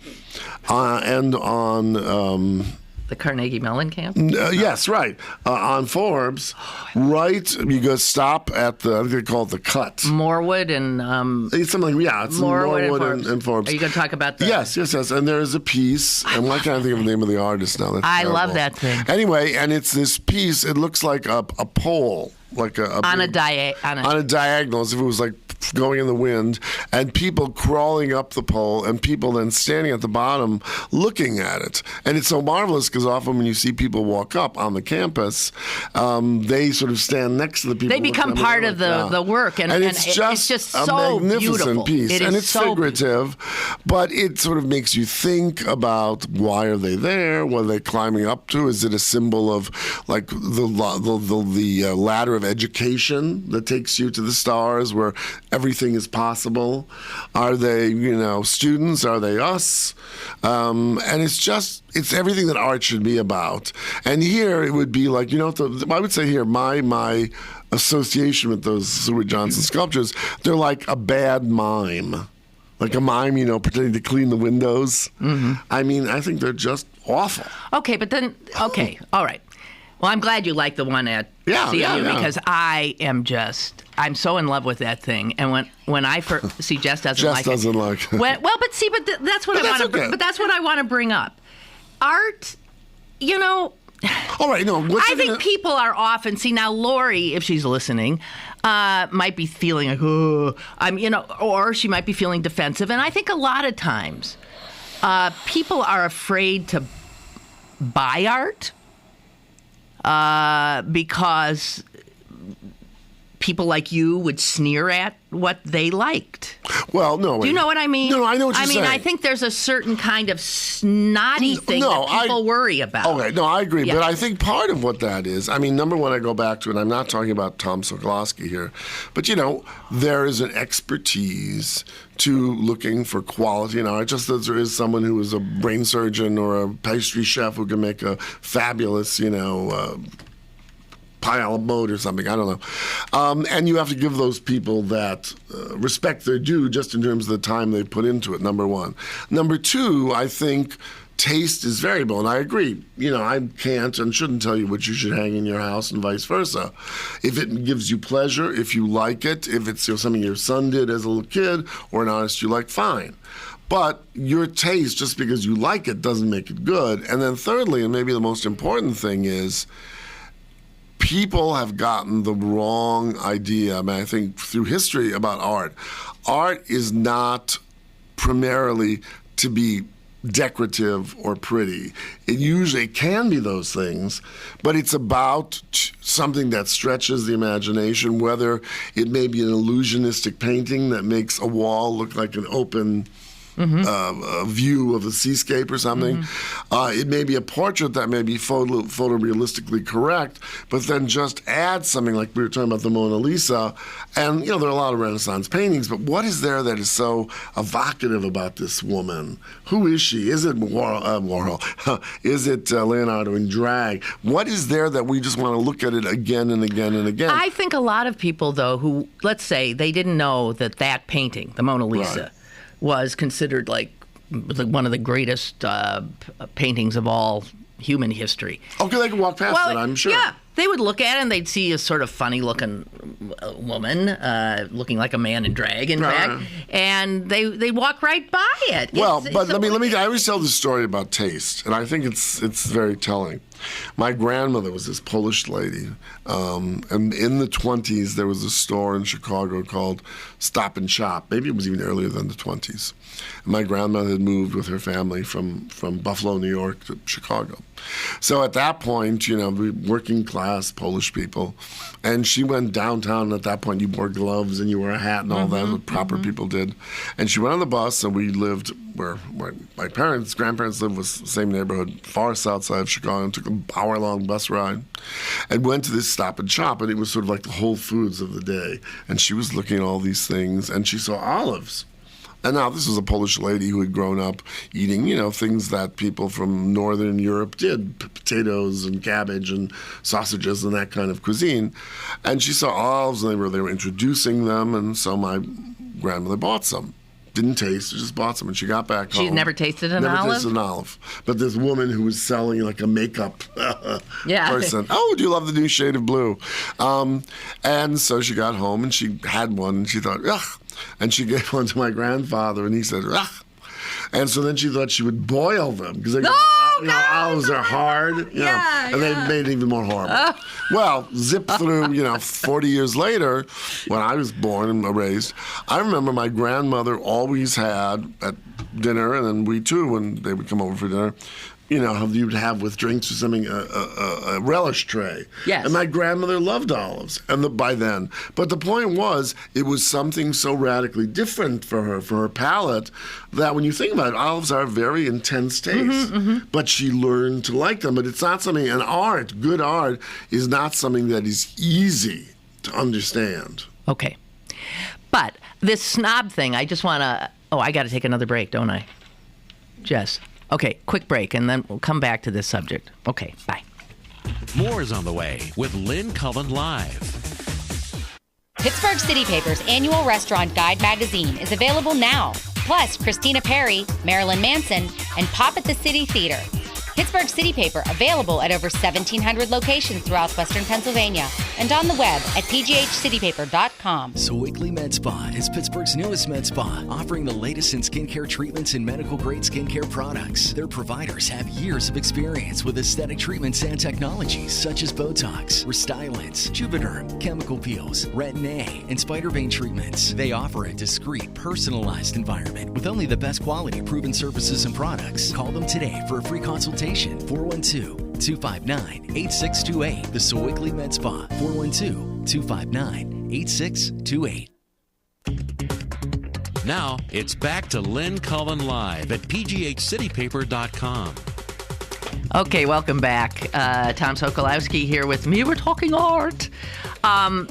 and on The Carnegie Mellon camp? yes, right. On Forbes, right, you go stop at I think they call it the Cut. Morwood and... It's something like, it's Morwood and Forbes. Are you going to talk about that? Yes. And there is a piece, and I can't think of the name of the artist now. That's I terrible. love that thing. Anyway, and it's this piece, it looks like a pole, like on a diagonal, as if it was like going in the wind, and people crawling up the pole, and people then standing at the bottom looking at it. And it's so marvelous because often when you see people walk up on the campus, they sort of stand next to the people. They become part of the work, and it's just a so magnificent beautiful piece. And it's so figurative, but it sort of makes you think about why are they there? What are they climbing up to? Is it a symbol of like the ladder of education that takes you to the stars, where everything is possible? Are they, students? Are they us? And it's everything that art should be about. And here it would be like, I would say here, my association with those Seward Johnson sculptures, they're like a bad mime. Like a mime, pretending to clean the windows. Mm-hmm. I think they're just awful. Okay, but then, all right. Well, I'm glad you like the one at CMU because I'm so in love with that thing. And when I first see Jess doesn't like it. But that's what I want to. But that's what I want to bring up. Art, All right, I think people are often now. Lori, if she's listening, might be feeling like, or she might be feeling defensive. And I think a lot of times, people are afraid to buy art. Because people like you would sneer at what they liked. Well, no. Do you know what I mean? No, I know what you're saying. I think there's a certain kind of snotty thing that people worry about. Okay, no, I agree. Yeah. But I think part of what that is, I mean, number one, I go back to, and I'm not talking about Tom Sokolowski here, but, there is an expertise to looking for quality in art, just as there is someone who is a brain surgeon or a pastry chef who can make a fabulous, pie a la mode or something, I don't know. And you have to give those people that respect their due just in terms of the time they put into it, number one. Number two, I think taste is variable, and I agree. I can't and shouldn't tell you what you should hang in your house and vice versa. If it gives you pleasure, if you like it, if it's something your son did as a little kid or an artist you like, fine. But your taste, just because you like it, doesn't make it good. And then thirdly, and maybe the most important thing is, people have gotten the wrong idea, I think, through history about art. Art is not primarily to be decorative or pretty. It usually can be those things, but it's about something that stretches the imagination, whether it may be an illusionistic painting that makes a wall look like an open a view of a seascape or something. It may be a portrait that may be photorealistically correct, but then just add something like we were talking about the Mona Lisa. And, there are a lot of Renaissance paintings, but what is there that is so evocative about this woman? Who is she? Is it Warhol? Is it Leonardo in drag? What is there that we just want to look at it again and again and again? I think a lot of people, though, who, let's say, they didn't know that painting, the Mona Lisa, was considered like one of the greatest paintings of all human history. Okay, they can walk past it, I'm sure. Yeah, they would look at it and they'd see a sort of funny-looking woman, looking like a man in drag, in fact, and they walk right by it. Let me. I always tell this story about taste, and I think it's very telling. My grandmother was this Polish lady, and in the 20s there was a store in Chicago called Stop and Shop. Maybe it was even earlier than the 20s. And my grandmother had moved with her family from Buffalo, New York to Chicago. So at that point, we working class Polish people, and she went downtown. And at that point, you wore gloves and you wore a hat and all that, what proper people did. And she went on the bus, and we lived where my grandparents lived, was the same neighborhood, far south side of Chicago, and took an hour-long bus ride and went to this Stop and Shop, and it was sort of like the Whole Foods of the day. And she was looking at all these things, and she saw olives. And now this was a Polish lady who had grown up eating, things that people from Northern Europe did, potatoes and cabbage and sausages and that kind of cuisine. And she saw olives, and they were introducing them, and so my grandmother bought some. Didn't taste, just bought some, and she got back home. She'd never tasted an olive? Never tasted an olive. But this woman who was selling like a makeup person, oh, do you love the new shade of blue? And so she got home, and she had one, and she thought, ugh. And she gave one to my grandfather, and he said, ugh. And so then she thought she would boil them, because olives are hard. And they made it even more horrible. Well, zip through, 40 years later, when I was born and raised, I remember my grandmother always had at dinner, and then we too, when they would come over for dinner, how you'd have with drinks or something, a relish tray. Yes. And my grandmother loved olives by then. But the point was, it was something so radically different for her palate, that when you think about it, olives are a very intense taste. But she learned to like them. But it's not something, good art is not something that is easy to understand. Okay. But this snob thing, I just want to, I got to take another break, don't I? Jess. Okay, quick break, and then we'll come back to this subject. Okay, bye. More is on the way with Lynn Cullen Live. Pittsburgh City Paper's annual restaurant guide magazine is available now. Plus, Christina Perri, Marilyn Manson, and Pop at the City Theater. Pittsburgh City Paper available at over 1,700 locations throughout Western Pennsylvania and on the web at pghcitypaper.com. Sokolowski Med Spa is Pittsburgh's newest med spa, offering the latest in skincare treatments and medical-grade skincare products. Their providers have years of experience with aesthetic treatments and technologies such as Botox, Restylance, Juvederm, chemical peels, Retin-A, and spider vein treatments. They offer a discreet, personalized environment with only the best quality proven services and products. Call them today for a free consultation. 412-259-8628. The Sokolowski Med Spa, 412 888-259-8628. Now, it's back to Lynn Cullen Live at pghcitypaper.com. Okay, welcome back. Tom Sokolowski here with me. We're talking art. I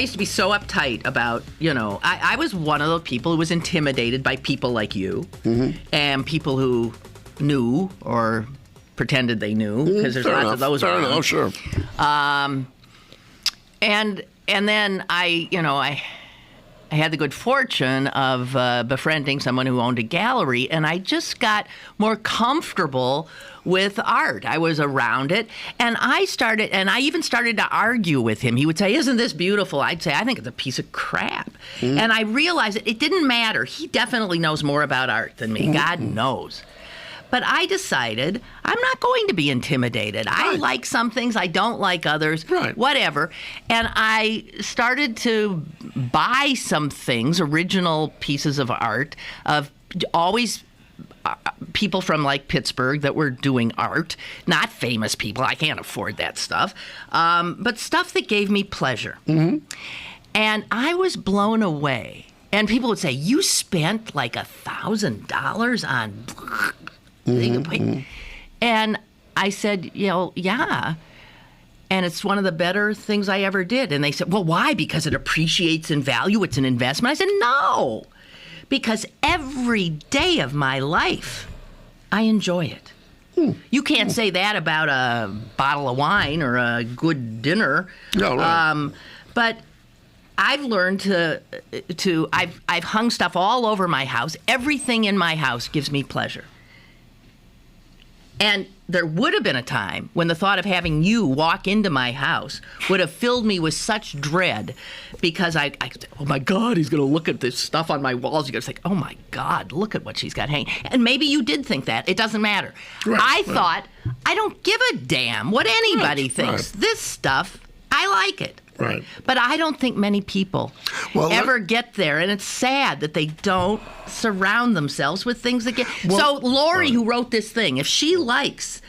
used to be so uptight about, I was one of those people who was intimidated by people like you and people who knew or pretended they knew, because there's lots of those around. Oh, sure. And then I had the good fortune of befriending someone who owned a gallery, and I just got more comfortable with art. I was around it, and I even started to argue with him. He would say, "Isn't this beautiful?" I'd say, "I think it's a piece of crap." And I realized it didn't matter. He definitely knows more about art than me. God knows. But I decided I'm not going to be intimidated. I like some things, I don't like others, whatever. And I started to buy some things, original pieces of art, of always people from like Pittsburgh that were doing art, not famous people. I can't afford that stuff, but stuff that gave me pleasure. And I was blown away. And people would say, "You spent like $1,000 on..." And I said, yeah. And it's one of the better things I ever did. And they said, "Well, why? Because it appreciates in value. It's an investment." I said, "No, because every day of my life, I enjoy it." You can't say that about a bottle of wine or a good dinner. No, right. But I've learned I've hung stuff all over my house. Everything in my house gives me pleasure. And there would have been a time when the thought of having you walk into my house would have filled me with such dread, because I "Oh my God, he's going to look at this stuff on my walls." You're going to think, "Oh my God, look at what she's got hanging." And maybe you did think that. It doesn't matter. I thought, I don't give a damn what anybody thinks. This stuff, I like it. Right. But I don't think many people ever get there, and it's sad that they don't surround themselves with things that get... So Lori, who wrote this thing, if she likes...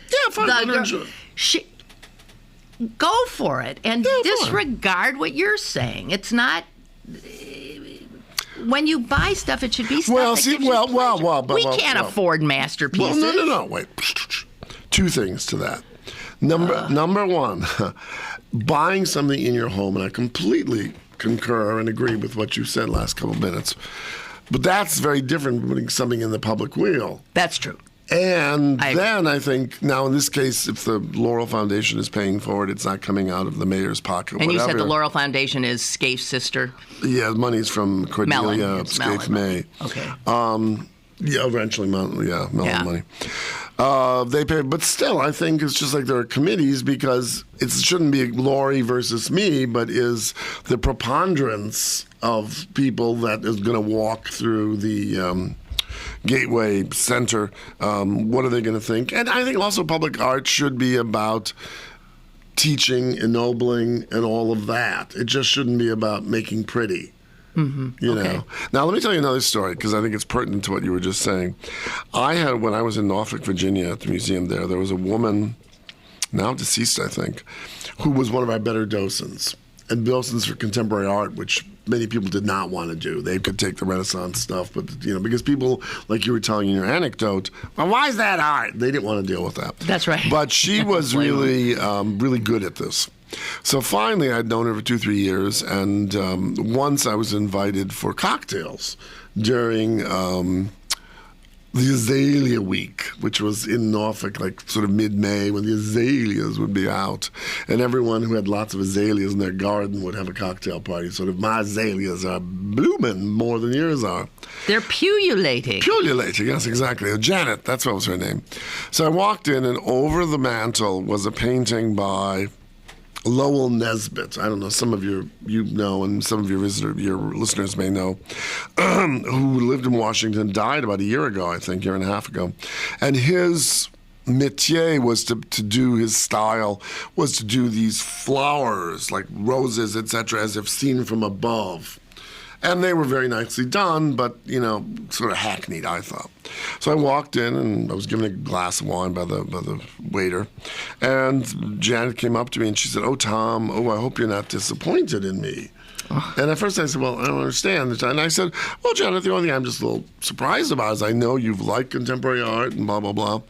go for it, and disregard what you're saying. It's not... When you buy stuff, it should be stuff that gives you pleasure. We can't afford masterpieces. No, wait. Two things to that. Number one, buying something in your home, and I completely concur and agree with what you said last couple of minutes, but that's very different from putting something in the public wheel. That's true. And then I think, now in this case, if the Laurel Foundation is paying for it, it's not coming out of the mayor's pocket. And you said the Laurel Foundation is Scaife's sister? Yeah, the money's from Cordelia Scaife May. Okay. Yeah, eventually, Mellon money. They pay, but still, I think it's just like there are committees, because it shouldn't be Lori versus me, but is the preponderance of people that is going to walk through the Gateway Center. What are they going to think? And I think also public art should be about teaching, ennobling, and all of that. It just shouldn't be about making pretty. You know. Now, let me tell you another story, because I think it's pertinent to what you were just saying. When I was in Norfolk, Virginia, at the museum there was a woman, now deceased, I think, who was one of our better docents. And docents for contemporary art, which many people did not want to do. They could take the Renaissance stuff, but, because people, like you were telling in your anecdote, "Well, why is that art?" They didn't want to deal with that. That's right. But she was really, really good at this. So finally, I'd known her for 2-3 years, and once I was invited for cocktails during the Azalea Week, which was in Norfolk, like sort of mid-May, when the azaleas would be out, and everyone who had lots of azaleas in their garden would have a cocktail party. Sort of, my azaleas are blooming more than yours are. They're pullulating. Pullulating, yes, exactly. Janet, that's what was her name. So I walked in, and over the mantel was a painting by Lowell Nesbitt. I don't know, some of you know, and some of your listeners may know, who lived in Washington, died about a year ago, I think, year and a half ago. And his métier was to do, his style was to do these flowers, like roses, etc., as if seen from above. And they were very nicely done, but, sort of hackneyed, I thought. So I walked in, and I was given a glass of wine by the waiter. And Janet came up to me, and she said, "Oh, Tom, I hope you're not disappointed in me." And at first I said, "Well, I don't understand." And I said, "Well, Janet, the only thing I'm just a little surprised about is I know you've liked contemporary art and blah, blah, blah.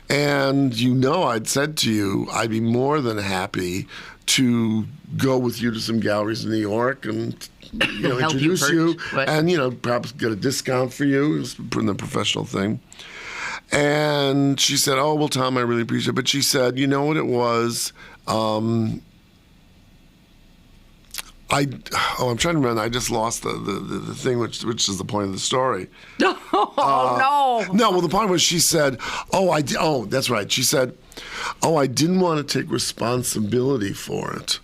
And I'd said to you, I'd be more than happy to go with you to some galleries in New York and introduce you and, perhaps get a discount for you." It was the professional thing. And she said, "Oh, well, Tom, I really appreciate it." But she said, "You know what it was? I'm trying to remember. I just lost the thing, which is the point of the story." No. No, well, the point was she said, that's right. She said, "I didn't want to take responsibility for it."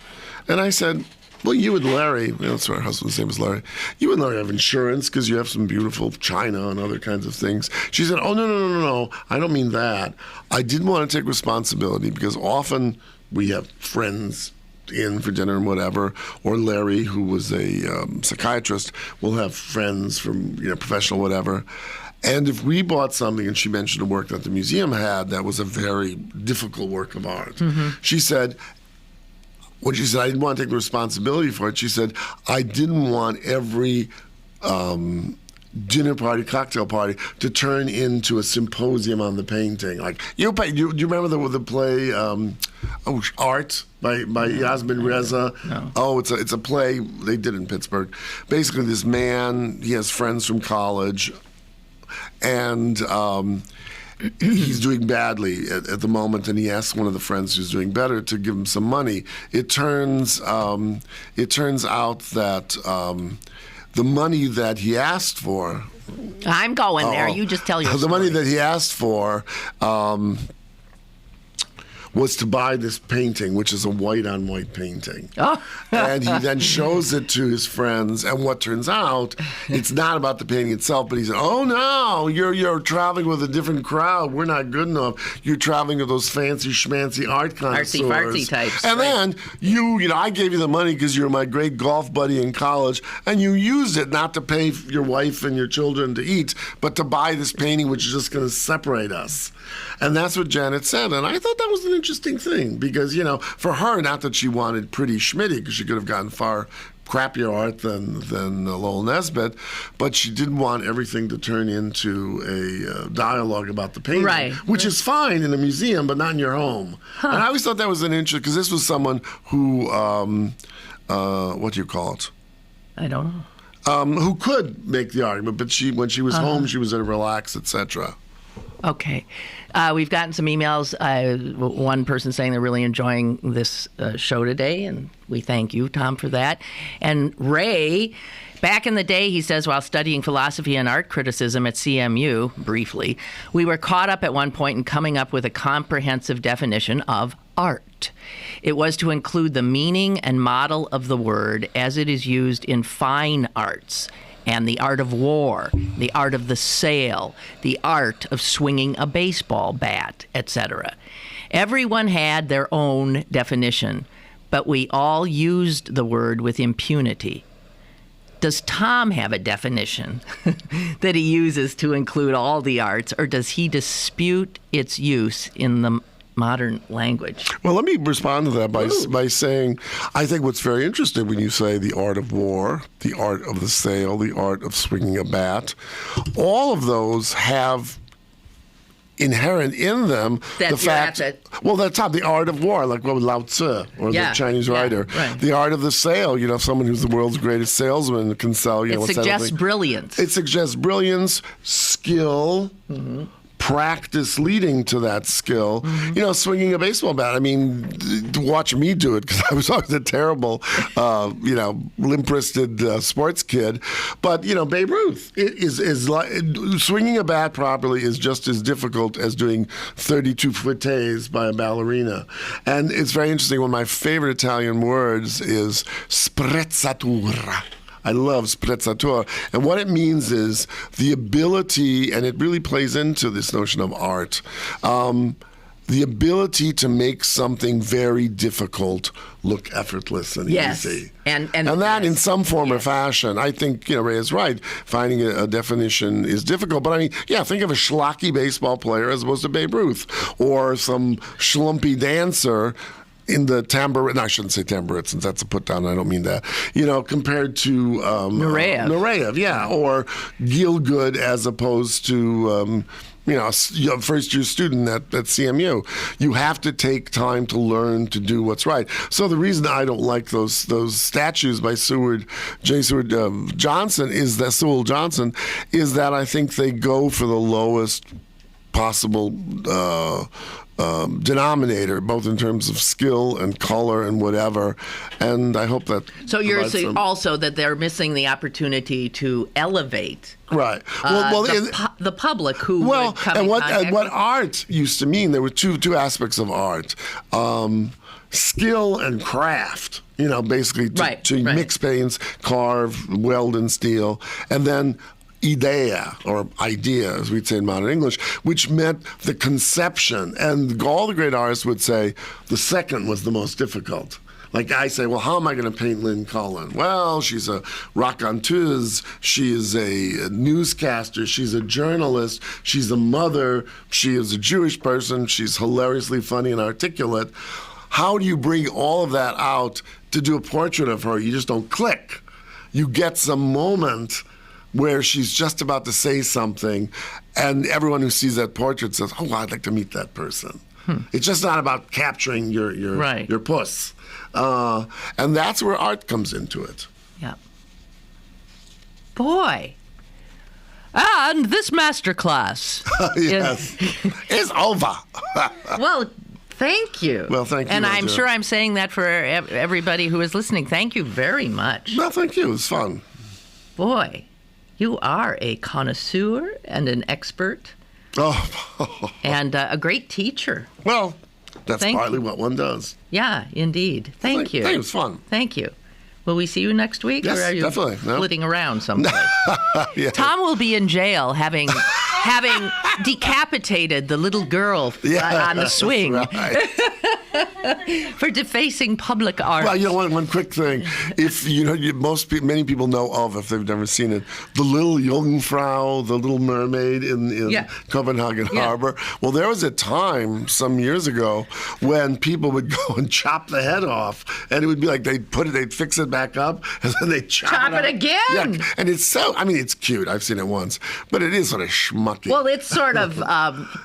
And I said, "Well, you and Larry," that's our husband's name is Larry, "you and Larry have insurance because you have some beautiful china and other kinds of things." She said, "Oh, no, I don't mean that. I didn't want to take responsibility because often we have friends in for dinner and whatever, or Larry, who was a psychiatrist, will have friends from professional whatever. And if we bought something, and she mentioned a work that the museum had that was a very difficult work of art, she said, when she said, I didn't want to take the responsibility for it, she said, I didn't want every dinner party, cocktail party, to turn into a symposium on the painting. Like, do you remember the play Art by Yasmin Reza? No. Oh, it's a play they did in Pittsburgh. Basically, this man, he has friends from college, and he's doing badly at the moment, and he asks one of the friends who's doing better to give him some money. It turns out that the money that he asked for, I'm going there. You just tell your the story. money that he asked for was to buy this painting, which is a white-on-white painting. Oh. And he then shows it to his friends, and what turns out, it's not about the painting itself, but he said, oh no, you're traveling with a different crowd. We're not good enough. You're traveling with those fancy schmancy art connoisseurs. Artsy-fartsy types. And right. then, I gave you the money because you were my great golf buddy in college, and you used it not to pay your wife and your children to eat, but to buy this painting, which is just going to separate us. And that's what Janet said. And I thought that was an interesting thing because, for her, not that she wanted pretty schmitty, because she could have gotten far crappier art than Lowell Nesbitt, but she didn't want everything to turn into a dialogue about the painting, right. which is fine in a museum, but not in your home. Huh. And I always thought that was an interest, because this was someone who, what do you call it? I don't know. Who could make the argument, but when she was home, she was relaxed, etc. Okay. We've gotten some emails. One person saying they're really enjoying this show today, and we thank you, Tom, for that. And Ray, back in the day, he says, while studying philosophy and art criticism at CMU, briefly, we were caught up at one point in coming up with a comprehensive definition of art. It was to include the meaning and model of the word as it is used in fine arts, and the art of war, the art of the sail, the art of swinging a baseball bat, etc. Everyone had their own definition, but we all used the word with impunity. Does Tom have a definition that he uses to include all the arts, or does he dispute its use in the modern language? Well, let me respond to that by saying, I think what's very interesting when you say the art of war, the art of the sail, the art of swinging a bat, all of those have inherent in them the fact, the art of war, like Lao Tzu or the Chinese writer, right. The art of the sail, someone who's the world's greatest salesman can sell, it suggests brilliance. It suggests brilliance, skill, practice leading to that skill. Swinging a baseball bat. I mean, watch me do it, because I was always a terrible, limp-wristed sports kid. But Babe Ruth is like, swinging a bat properly is just as difficult as doing 32 fouettes by a ballerina. And it's very interesting. One of my favorite Italian words is sprezzatura. I love sprezzatura. And what it means is the ability, and it really plays into this notion of art, the the ability to make something very difficult look effortless and easy. And that in some form or fashion. I think, Ray is right. Finding a definition is difficult. But I mean, think of a schlocky baseball player as opposed to Babe Ruth, or some schlumpy dancer in the tambourine. I shouldn't say tambourine since that's a put down. I don't mean that. Compared to Nureyev, or Gielgud as opposed to a first-year student at CMU. You have to take time to learn to do what's right. So the reason I don't like those statues by Sewell Johnson is that I think they go for the lowest possible denominator, both in terms of skill and color and whatever. And I hope that. So you're saying also that they're missing the opportunity to elevate. Right. The public who would come and in what contact and what art used to mean. There were two aspects of art: skill and craft. Basically to mix paints, carve, weld, and steel, and then idea, or idea, as we'd say in modern English, which meant the conception. And all the great artists would say the second was the most difficult. Like I say, well, how am I going to paint Lynn Cullen? Well, she's a raconteuse. She is a newscaster. She's a journalist. She's a mother. She is a Jewish person. She's hilariously funny and articulate. How do you bring all of that out to do a portrait of her? You just don't click. You get some moment where she's just about to say something, and everyone who sees that portrait says, "Oh, I'd like to meet that person." It's just not about capturing your puss, and that's where art comes into it. Yeah. Boy. And this masterclass is over. Well, thank you. Well, thank you. And I'm sure I'm saying that for everybody who is listening. Thank you very much. Well, thank you. It was fun. Boy. You are a connoisseur and an expert. Oh. And a great teacher. Well, that's partly what one does. Yeah, indeed. Thank you. It was fun. Thank you. Will we see you next week? Yes, or are you definitely. flitting around someplace? Yeah. Tom will be in jail having decapitated the little girl on the swing. Right. For defacing public art. Well, one quick thing. If many people know of, if they've never seen it, the little Jungfrau, the little mermaid in Copenhagen Harbor. Well, there was a time some years ago when people would go and chop the head off, and it would be like they'd fix it back up, and then they'd chop it again. Yeah, and it's cute. I've seen it once, but it is sort of schmucky. Well, it's sort of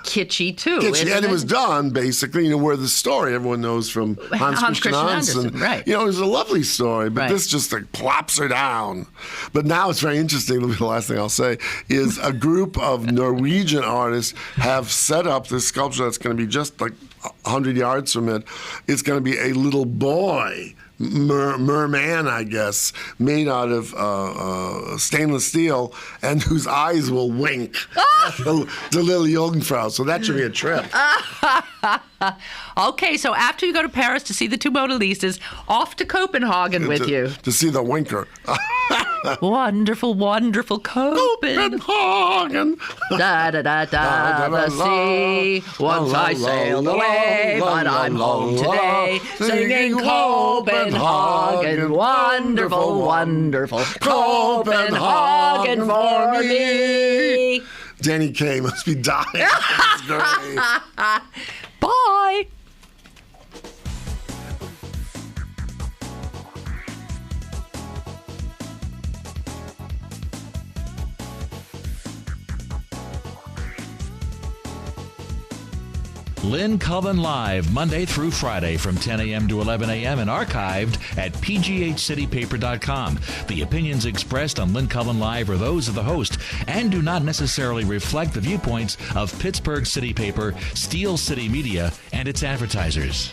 kitschy too. And it was done basically, where the story everyone knows from Hans Christian Andersen. Right. It was a lovely story, but this just plops her down. But now it's very interesting. The last thing I'll say is a group of Norwegian artists have set up this sculpture that's going to be just 100 yards from it. It's going to be a little boy. Merman, I guess, made out of stainless steel, and whose eyes will wink. The little Jungfrau. So that should be a trip. Okay, so after you go to Paris to see the two Mona Lisas, off to Copenhagen with you. To see the winker. Wonderful, wonderful Copenhagen. Da-da-da-da, the sea. Once I sailed away, but I'm home today. Singing Copenhagen, wonderful, wonderful. Copenhagen for me. Danny Kaye must be dying. That's great. Bye. Lynn Cullen Live, Monday through Friday from 10 a.m. to 11 a.m. and archived at pghcitypaper.com. The opinions expressed on Lynn Cullen Live are those of the host and do not necessarily reflect the viewpoints of Pittsburgh City Paper, Steel City Media, and its advertisers.